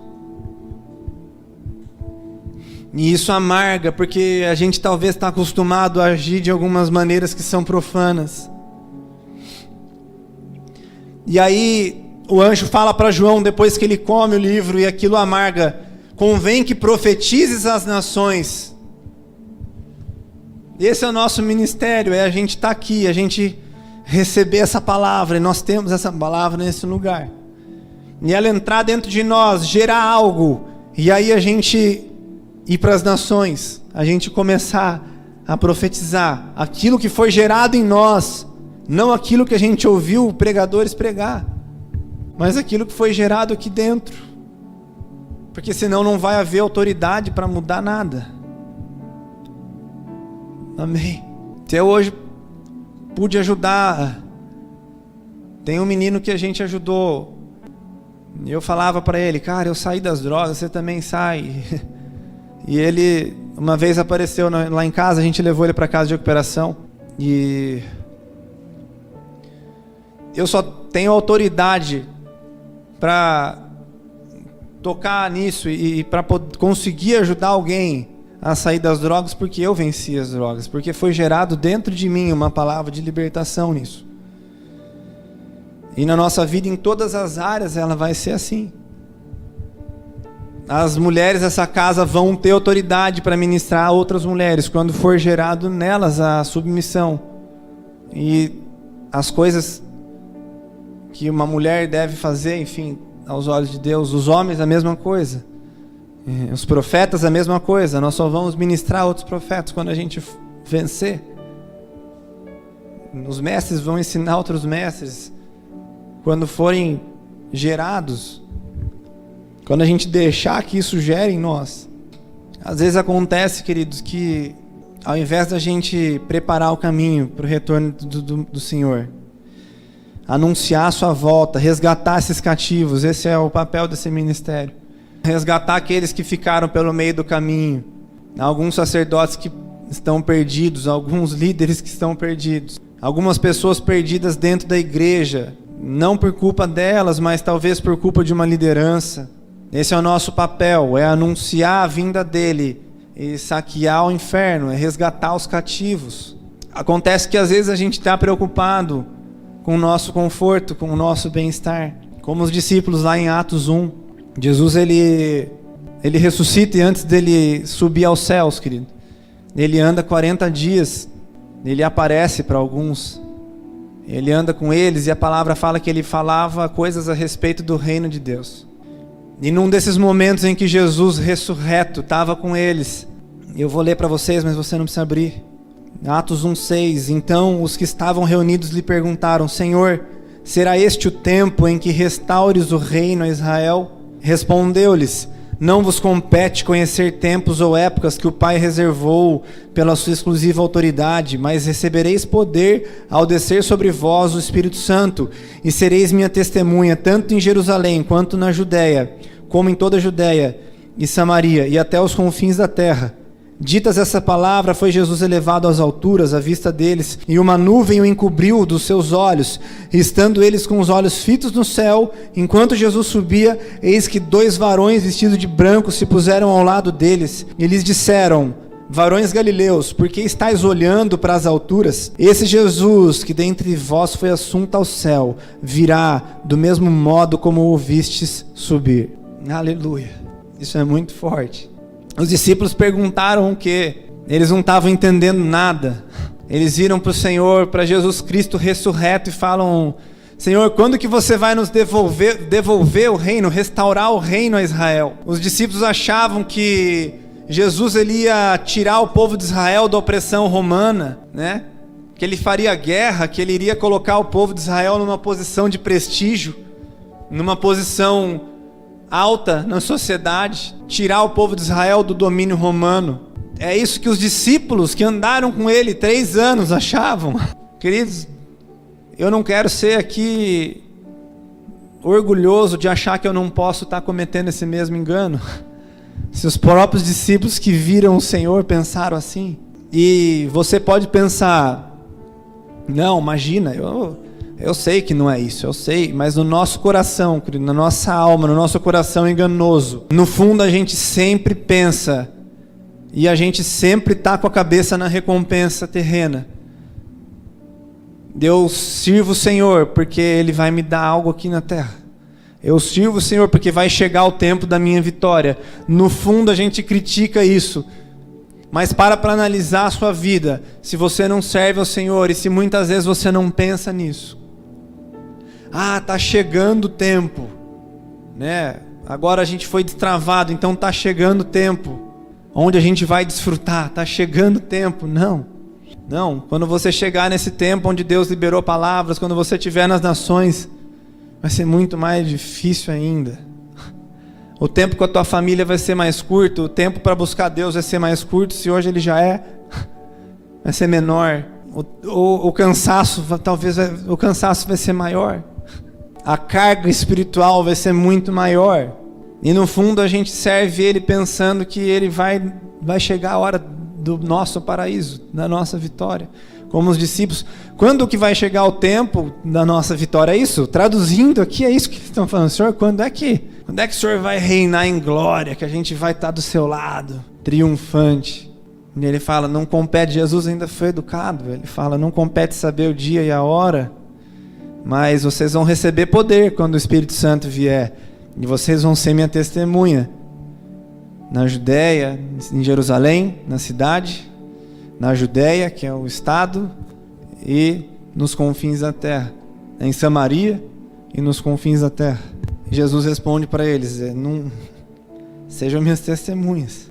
[SPEAKER 1] E isso amarga, porque a gente talvez está acostumado a agir de algumas maneiras que são profanas. E aí o anjo fala para João, depois que ele come o livro e aquilo amarga: convém que profetizes às nações. Esse é o nosso ministério, é a gente estar aqui, a gente receber essa palavra, e nós temos essa palavra nesse lugar. E ela entrar dentro de nós, gerar algo, e aí a gente ir para as nações, a gente começar a profetizar aquilo que foi gerado em nós, não aquilo que a gente ouviu pregadores pregar, mas aquilo que foi gerado aqui dentro, porque senão não vai haver autoridade para mudar nada. Amém. Até hoje pude ajudar. Tem um menino que a gente ajudou. Eu falava para ele: cara, eu saí das drogas, você também sai. E ele uma vez apareceu lá em casa, a gente levou ele para casa de recuperação. E eu só tenho autoridade para tocar nisso e para conseguir ajudar alguém a sair das drogas, porque eu venci as drogas, porque foi gerado dentro de mim uma palavra de libertação nisso. E na nossa vida, em todas as áreas, ela vai ser assim. As mulheres dessa casa vão ter autoridade para ministrar a outras mulheres, quando for gerado nelas a submissão. E as coisas que uma mulher deve fazer, enfim, aos olhos de Deus. Os homens, a mesma coisa. Os profetas, a mesma coisa. Nós só vamos ministrar outros profetas quando a gente vencer. Os mestres vão ensinar outros mestres quando forem gerados. Quando a gente deixar que isso gere em nós. Às vezes acontece, queridos, que ao invés da gente preparar o caminho para o retorno do Senhor, anunciar a sua volta, resgatar esses cativos, esse é o papel desse ministério. Resgatar aqueles que ficaram pelo meio do caminho. Alguns sacerdotes que estão perdidos, alguns líderes que estão perdidos, algumas pessoas perdidas dentro da igreja, não por culpa delas, mas talvez por culpa de uma liderança. Esse é o nosso papel, é anunciar a vinda dele e saquear o inferno, é resgatar os cativos. Acontece que às vezes a gente está preocupado com o nosso conforto, com o nosso bem-estar, como os discípulos lá em Atos 1. Jesus, ele ressuscita, e antes dele subir aos céus, querido, ele anda 40 dias, ele aparece para alguns, ele anda com eles, e a palavra fala que ele falava coisas a respeito do reino de Deus. E num desses momentos em que Jesus ressurreto estava com eles, eu vou ler para vocês, mas você não precisa abrir. Atos 1:6. Então os que estavam reunidos lhe perguntaram: Senhor, será este o tempo em que restaures o reino a Israel? Respondeu-lhes: Não vos compete conhecer tempos ou épocas que o Pai reservou pela sua exclusiva autoridade, mas recebereis poder ao descer sobre vós o Espírito Santo, e sereis minha testemunha, tanto em Jerusalém quanto na Judéia, como em toda a Judéia e Samaria, e até os confins da terra. Ditas essa palavra, foi Jesus elevado às alturas, à vista deles, e uma nuvem o encobriu dos seus olhos. E estando eles com os olhos fitos no céu, enquanto Jesus subia, eis que 2 varões vestidos de branco se puseram ao lado deles, e lhes disseram: varões galileus, por que estáis olhando para as alturas? Esse Jesus, que dentre vós foi assunto ao céu, virá do mesmo modo como o ouvistes subir. Aleluia. Isso é muito forte. Os discípulos perguntaram o quê? Eles não estavam entendendo nada. Eles viram para o Senhor, para Jesus Cristo ressurreto, e falam: Senhor, quando que você vai nos devolver o reino, restaurar o reino a Israel? Os discípulos achavam que Jesus ele ia tirar o povo de Israel da opressão romana, né? Que ele faria guerra, que ele iria colocar o povo de Israel numa posição de prestígio, numa posição alta na sociedade, tirar o povo de Israel do domínio romano. É isso que os discípulos que andaram com ele 3 anos achavam. Queridos, eu não quero ser aqui orgulhoso de achar que eu não posso estar cometendo esse mesmo engano. Se os próprios discípulos que viram o Senhor pensaram assim, e você pode pensar: não, imagina, eu sei que não é isso, eu sei, mas no nosso coração, na nossa alma, no nosso coração enganoso, no fundo a gente sempre pensa, e a gente sempre está com a cabeça na recompensa terrena. Eu sirvo o Senhor porque Ele vai me dar algo aqui na terra. Eu sirvo o Senhor porque vai chegar o tempo da minha vitória. No fundo a gente critica isso. Mas para analisar a sua vida, se você não serve ao Senhor e se muitas vezes você não pensa nisso. Tá chegando o tempo, né? Agora a gente foi destravado, então tá chegando o tempo onde a gente vai desfrutar, tá chegando o tempo. Não, quando você chegar nesse tempo onde Deus liberou palavras, quando você estiver nas nações, vai ser muito mais difícil ainda. O tempo com a tua família vai ser mais curto, o tempo para buscar Deus vai ser mais curto, se hoje ele já vai ser menor. O cansaço, talvez o cansaço vai ser maior. A carga espiritual vai ser muito maior. E no fundo a gente serve Ele pensando que Ele vai chegar a hora do nosso paraíso, da nossa vitória. Como os discípulos, quando que vai chegar o tempo da nossa vitória? É isso? Traduzindo aqui, é isso que eles estão falando. Senhor, quando é que o Senhor vai reinar em glória, que a gente vai estar do seu lado, triunfante? E ele fala, não compete, Jesus ainda foi educado, ele fala, não compete saber o dia e a hora, mas vocês vão receber poder quando o Espírito Santo vier, e vocês vão ser minha testemunha, na Judéia, em Jerusalém, na cidade, na Judéia, que é o estado, e nos confins da terra, em Samaria e nos confins da terra. Jesus responde para eles, não, sejam minhas testemunhas.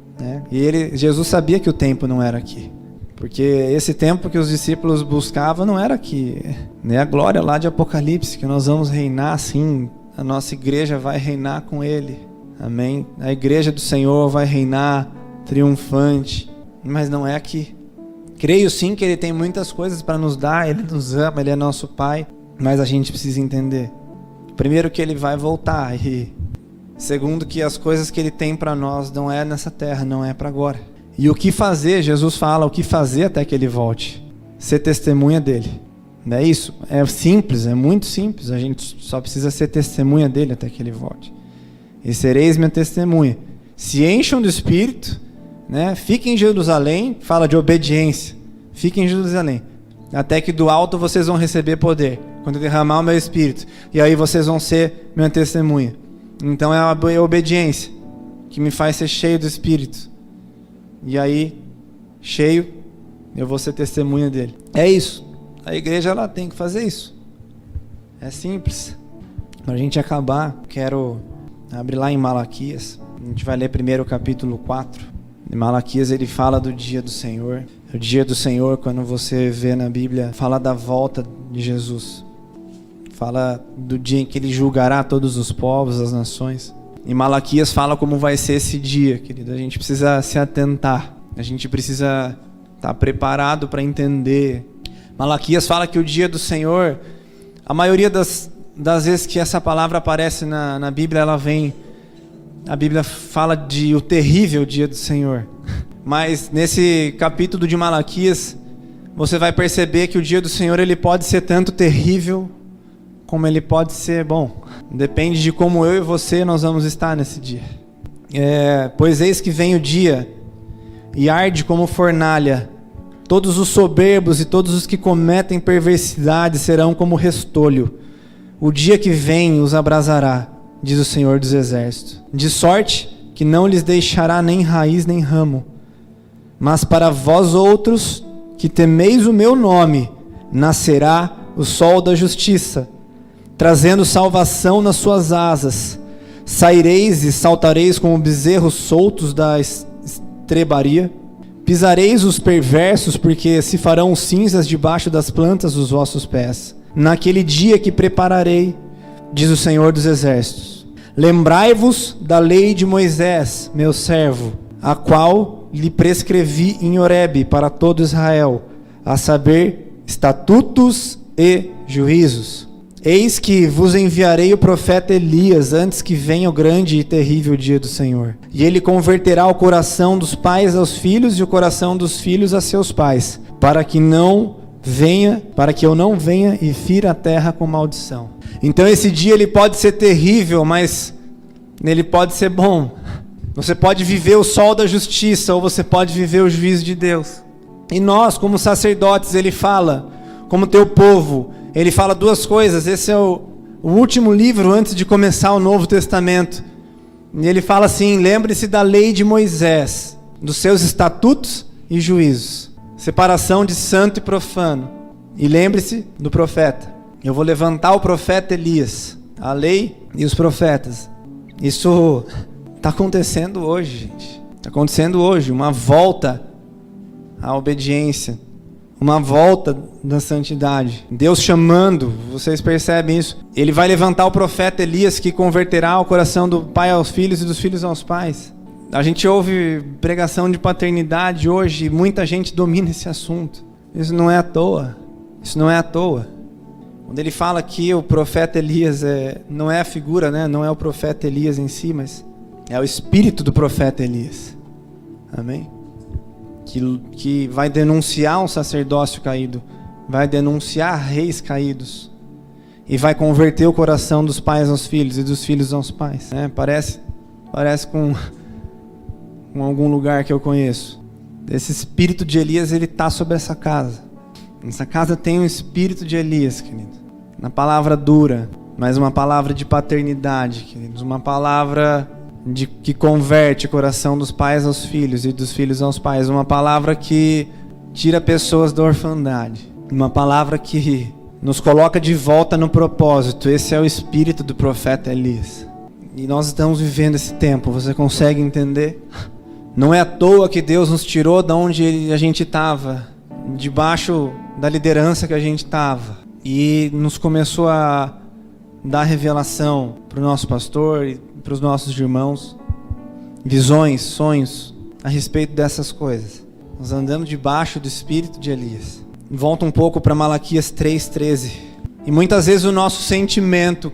[SPEAKER 1] E Jesus sabia que o tempo não era aqui, porque esse tempo que os discípulos buscavam não era aqui, né? A glória lá de Apocalipse, que nós vamos reinar assim, a nossa igreja vai reinar com Ele, amém? A igreja do Senhor vai reinar triunfante, mas não é aqui. Creio sim que Ele tem muitas coisas para nos dar, Ele nos ama, Ele é nosso Pai, mas a gente precisa entender, primeiro que Ele vai voltar, e segundo que as coisas que Ele tem para nós não é nessa terra, não é para agora. E o que fazer, Jesus fala, o que fazer até que Ele volte? Ser testemunha dEle. Não é isso? É simples, é muito simples, a gente só precisa ser testemunha dEle até que Ele volte. E sereis minha testemunha. Se encham do Espírito, né? Fiquem em Jerusalém, fala de obediência. Fiquem em Jerusalém, até que do alto vocês vão receber poder, quando eu derramar o meu Espírito. E aí vocês vão ser minha testemunha. Então é a obediência que me faz ser cheio do Espírito. E aí, cheio, eu vou ser testemunha dele. É isso. A igreja ela tem que fazer isso. É simples. Para a gente acabar, quero abrir lá em Malaquias. A gente vai ler primeiro o capítulo 4. Em Malaquias ele fala do dia do Senhor. O dia do Senhor, quando você vê na Bíblia, fala da volta de Jesus. Fala do dia em que Ele julgará todos os povos, as nações. E Malaquias fala como vai ser esse dia, querido. A gente precisa se atentar. A gente precisa estar preparado para entender. Malaquias fala que o dia do Senhor, a maioria das vezes que essa palavra aparece na Bíblia, a Bíblia fala de o terrível dia do Senhor. Mas nesse capítulo de Malaquias, você vai perceber que o dia do Senhor ele pode ser tanto terrível como ele pode ser bom. Depende de como eu e você nós vamos estar nesse dia. Pois eis que vem o dia e arde como fornalha. Todos os soberbos e todos os que cometem perversidade serão como restolho. O dia que vem os abrasará, diz o Senhor dos Exércitos. De sorte que não lhes deixará nem raiz nem ramo. Mas para vós outros que temeis o meu nome, nascerá o sol da justiça, trazendo salvação nas suas asas. Saireis e saltareis como bezerros soltos da estrebaria. Pisareis os perversos, porque se farão cinzas debaixo das plantas dos vossos pés. Naquele dia que prepararei, diz o Senhor dos Exércitos. Lembrai-vos da lei de Moisés, meu servo, a qual lhe prescrevi em Horebe para todo Israel, a saber, estatutos e juízos. Eis que vos enviarei o profeta Elias antes que venha o grande e terrível dia do Senhor. E ele converterá o coração dos pais aos filhos e o coração dos filhos a seus pais, para que eu não venha e fira a terra com maldição. Então esse dia ele pode ser terrível, mas ele pode ser bom. Você pode viver o sol da justiça ou você pode viver o juízo de Deus. E nós, como sacerdotes, ele fala, como teu povo, ele fala duas coisas. Esse é o último livro antes de começar o Novo Testamento. E ele fala assim: lembre-se da lei de Moisés, dos seus estatutos e juízos, separação de santo e profano. E lembre-se do profeta. Eu vou levantar o profeta Elias, a lei e os profetas. Isso está acontecendo hoje, gente. Está acontecendo hoje, uma volta à obediência. Uma volta da santidade. Deus chamando, vocês percebem isso? Ele vai levantar o profeta Elias que converterá o coração do pai aos filhos e dos filhos aos pais. A gente ouve pregação de paternidade hoje e muita gente domina esse assunto. Isso não é à toa. Isso não é à toa. Quando ele fala que o profeta Elias não é a figura, né? Não é o profeta Elias em si, mas é o espírito do profeta Elias. Amém? Que vai denunciar um sacerdócio caído, vai denunciar reis caídos, e vai converter o coração dos pais aos filhos e dos filhos aos pais. Parece com algum lugar que eu conheço. Esse espírito de Elias, ele está sobre essa casa. Essa casa tem um espírito de Elias, querido. Uma palavra dura, mas uma palavra de paternidade, queridos. Uma palavra que converte o coração dos pais aos filhos e dos filhos aos pais. Uma palavra que tira pessoas da orfandade. Uma palavra que nos coloca de volta no propósito. Esse é o espírito do profeta Elias. E nós estamos vivendo esse tempo. Você consegue entender? Não é à toa que Deus nos tirou de onde a gente estava, debaixo da liderança que a gente estava, e nos começou a dar revelação para o nosso pastor e para os nossos irmãos, visões, sonhos a respeito dessas coisas. Nós andamos debaixo do espírito de Elias. Volta um pouco para Malaquias 3:13. E muitas vezes o nosso sentimento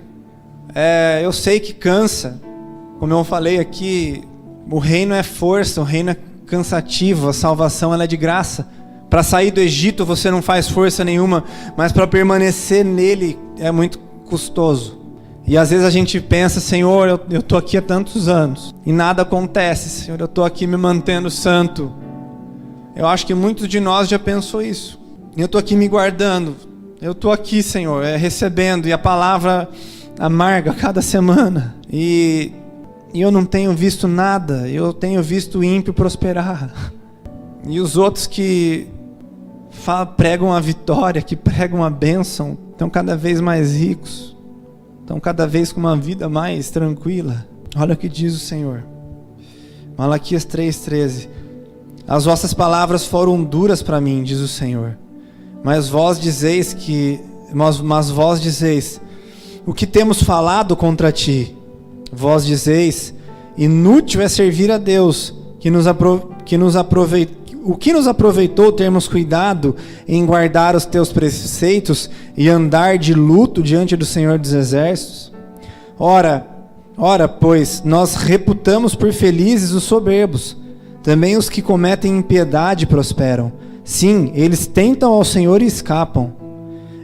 [SPEAKER 1] eu sei que cansa. Como eu falei aqui, o reino é força, o reino é cansativo, a salvação ela é de graça. Para sair do Egito você não faz força nenhuma, mas para permanecer nele é muito custoso. E às vezes a gente pensa: Senhor, eu estou aqui há tantos anos e nada acontece. Senhor, eu estou aqui me mantendo santo. Eu acho que muitos de nós já pensou isso. Eu estou aqui me guardando. Eu estou aqui, Senhor, recebendo. E a palavra amarga cada semana. E eu não tenho visto nada. Eu tenho visto o ímpio prosperar. E os outros que pregam a vitória, que pregam a bênção, estão cada vez mais ricos. Estão cada vez com uma vida mais tranquila. Olha o que diz o Senhor. Malaquias 3:13. As vossas palavras foram duras para mim, diz o Senhor. Mas vós dizeis o que temos falado contra ti? Vós dizeis: inútil é servir a Deus, o que nos aproveitou termos cuidado em guardar os teus preceitos e andar de luto diante do Senhor dos Exércitos? Ora, pois, nós reputamos por felizes os soberbos, também os que cometem impiedade prosperam. Sim, eles tentam ao Senhor e escapam.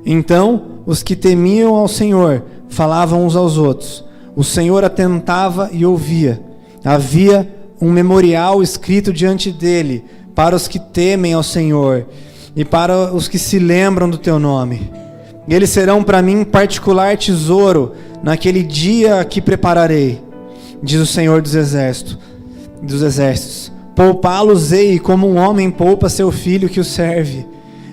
[SPEAKER 1] Então, os que temiam ao Senhor falavam uns aos outros. O Senhor atentava e ouvia. Havia um memorial escrito diante dele para os que temem ao Senhor e para os que se lembram do teu nome. Eles serão para mim particular tesouro naquele dia que prepararei, diz o Senhor dos exércitos. Poupá-los-ei como um homem poupa seu filho que o serve.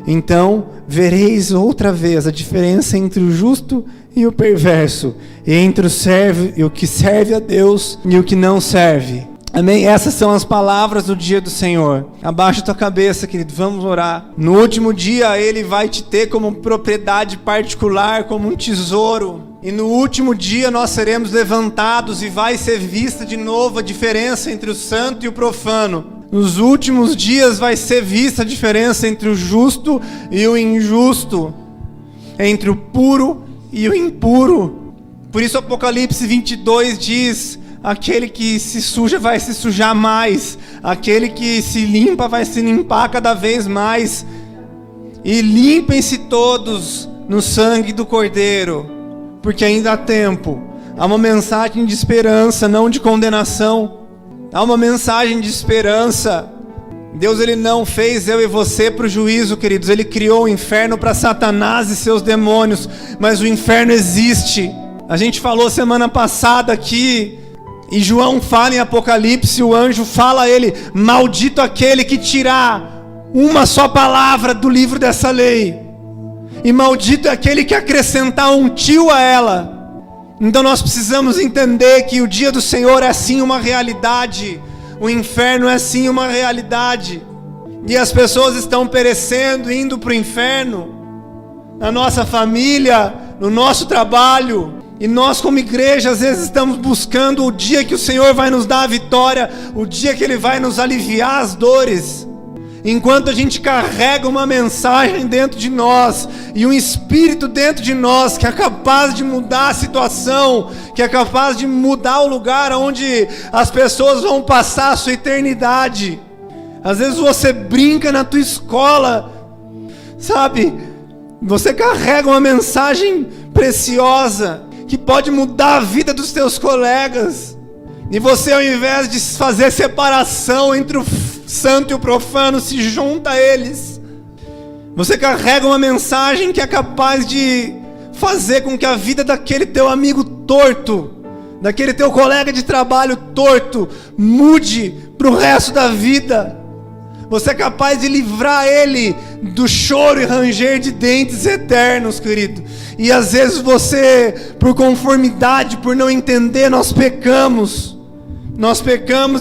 [SPEAKER 1] Então vereis outra vez a diferença entre o justo e o perverso, e entre o que serve a Deus e o que não serve. Amém? Essas são as palavras do dia do Senhor. Abaixa tua cabeça, querido, vamos orar. No último dia Ele vai te ter como propriedade particular, como um tesouro. E no último dia nós seremos levantados e vai ser vista de novo a diferença entre o santo e o profano. Nos últimos dias vai ser vista a diferença entre o justo e o injusto, entre o puro e o impuro. Por isso Apocalipse 22 diz: aquele que se suja vai se sujar mais, aquele que se limpa vai se limpar cada vez mais. E limpem-se todos no sangue do Cordeiro, porque ainda há tempo. Há uma mensagem de esperança, não de condenação. Há uma mensagem de esperança. Deus, Ele não fez eu e você para o juízo, queridos. Ele criou o inferno para Satanás e seus demônios, mas o inferno existe. A gente falou semana passada aqui, e João fala em Apocalipse, o anjo fala a ele: maldito aquele que tirar uma só palavra do livro dessa lei, e maldito é aquele que acrescentar um tio a ela. Então nós precisamos entender que o dia do Senhor é sim uma realidade, o inferno é sim uma realidade, e as pessoas estão perecendo, indo para o inferno, na nossa família, no nosso trabalho. E nós como igreja às vezes estamos buscando o dia que o Senhor vai nos dar a vitória, o dia que Ele vai nos aliviar as dores, enquanto a gente carrega uma mensagem dentro de nós e um espírito dentro de nós que é capaz de mudar a situação, que é capaz de mudar o lugar onde as pessoas vão passar a sua eternidade. Às vezes você brinca na tua escola, sabe? Você carrega uma mensagem preciosa que pode mudar a vida dos teus colegas, e você, ao invés de fazer separação entre o santo e o profano, se junta a eles. Você carrega uma mensagem que é capaz de fazer com que a vida daquele teu amigo torto, daquele teu colega de trabalho torto, mude para o resto da vida. Você é capaz de livrar ele do choro e ranger de dentes eternos, querido. E às vezes você, por conformidade, por não entender, nós pecamos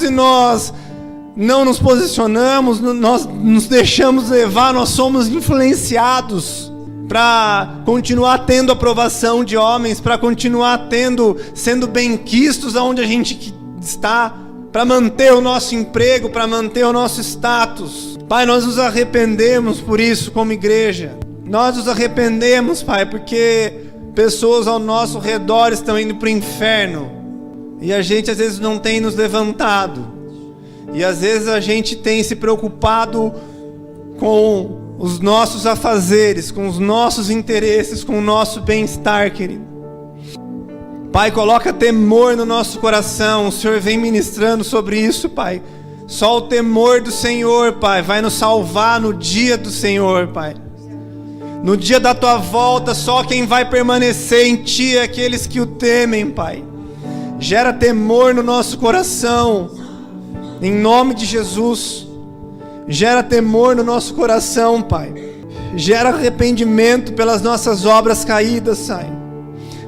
[SPEAKER 1] e nós não nos posicionamos, nós nos deixamos levar, nós somos influenciados para continuar tendo aprovação de homens, para continuar sendo bem-quistos aonde a gente está, para manter o nosso emprego, para manter o nosso status. Pai, nós nos arrependemos por isso como igreja. Nós nos arrependemos, Pai, porque pessoas ao nosso redor estão indo para o inferno, e a gente às vezes não tem nos levantado, e às vezes a gente tem se preocupado com os nossos afazeres, com os nossos interesses, com o nosso bem-estar, querido. Pai, coloca temor no nosso coração. O Senhor vem ministrando sobre isso, Pai. Só o temor do Senhor, Pai, vai nos salvar no dia do Senhor, Pai. No dia da Tua volta, só quem vai permanecer em Ti é aqueles que o temem, Pai. Gera temor no nosso coração, em nome de Jesus. Gera temor no nosso coração, Pai. Gera arrependimento pelas nossas obras caídas, Pai,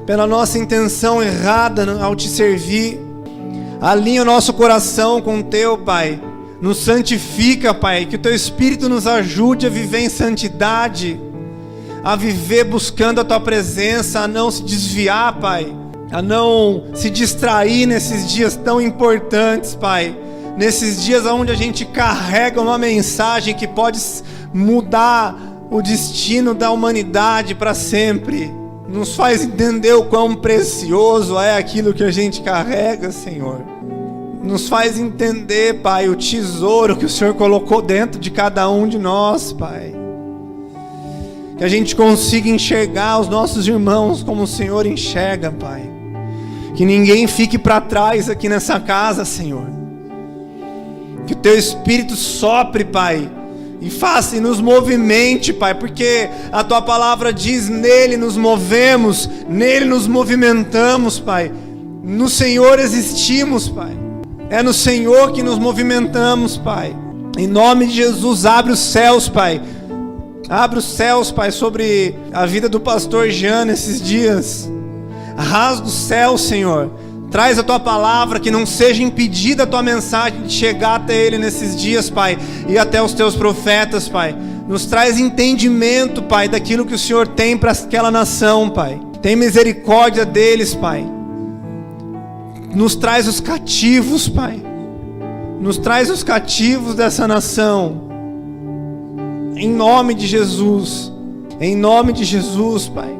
[SPEAKER 1] pela nossa intenção errada ao Te servir. Alinha o nosso coração com o Teu, Pai. Nos santifica, Pai. Que o Teu Espírito nos ajude a viver em santidade, a viver buscando a Tua presença, a não se desviar, Pai, a não se distrair nesses dias tão importantes, Pai. Nesses dias onde a gente carrega uma mensagem que pode mudar o destino da humanidade para sempre. Nos faz entender o quão precioso é aquilo que a gente carrega, Senhor. Nos faz entender, Pai, o tesouro que o Senhor colocou dentro de cada um de nós, Pai. Que a gente consiga enxergar os nossos irmãos como o Senhor enxerga, Pai. Que ninguém fique para trás aqui nessa casa, Senhor. Que o Teu Espírito sopre, Pai, e faça e nos movimente, Pai, porque a Tua palavra diz: nele nos movemos, nele nos movimentamos, Pai. No Senhor existimos, Pai. É no Senhor que nos movimentamos, Pai. Em nome de Jesus, abre os céus, Pai. Abre os céus, Pai, sobre a vida do pastor Jean nesses dias. Rasga os céus, Senhor. Traz a Tua palavra, que não seja impedida a Tua mensagem de chegar até ele nesses dias, Pai, e até os Teus profetas, Pai. Nos traz entendimento, Pai, daquilo que o Senhor tem para aquela nação, Pai. Tem misericórdia deles, Pai. Nos traz os cativos, Pai. Nos traz os cativos dessa nação. Em nome de Jesus. Em nome de Jesus, Pai.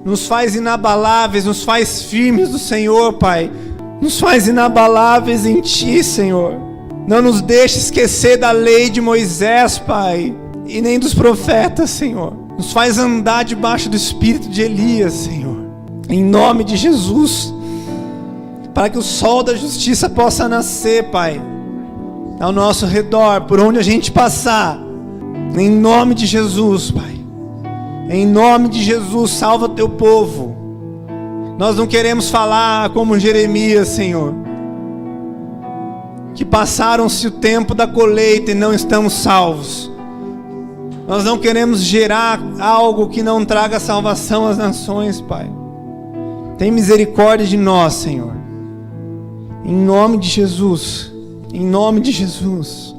[SPEAKER 1] Nos faz inabaláveis, nos faz firmes do Senhor, Pai. Nos faz inabaláveis em Ti, Senhor. Não nos deixe esquecer da lei de Moisés, Pai, e nem dos profetas, Senhor. Nos faz andar debaixo do espírito de Elias, Senhor. Em nome de Jesus. Para que o sol da justiça possa nascer, Pai, ao nosso redor, por onde a gente passar. Em nome de Jesus, Pai. Em nome de Jesus, salva Teu povo. Nós não queremos falar como Jeremias, Senhor, que passaram-se o tempo da colheita e não estamos salvos. Nós não queremos gerar algo que não traga salvação às nações, Pai. Tem misericórdia de nós, Senhor. Em nome de Jesus. Em nome de Jesus.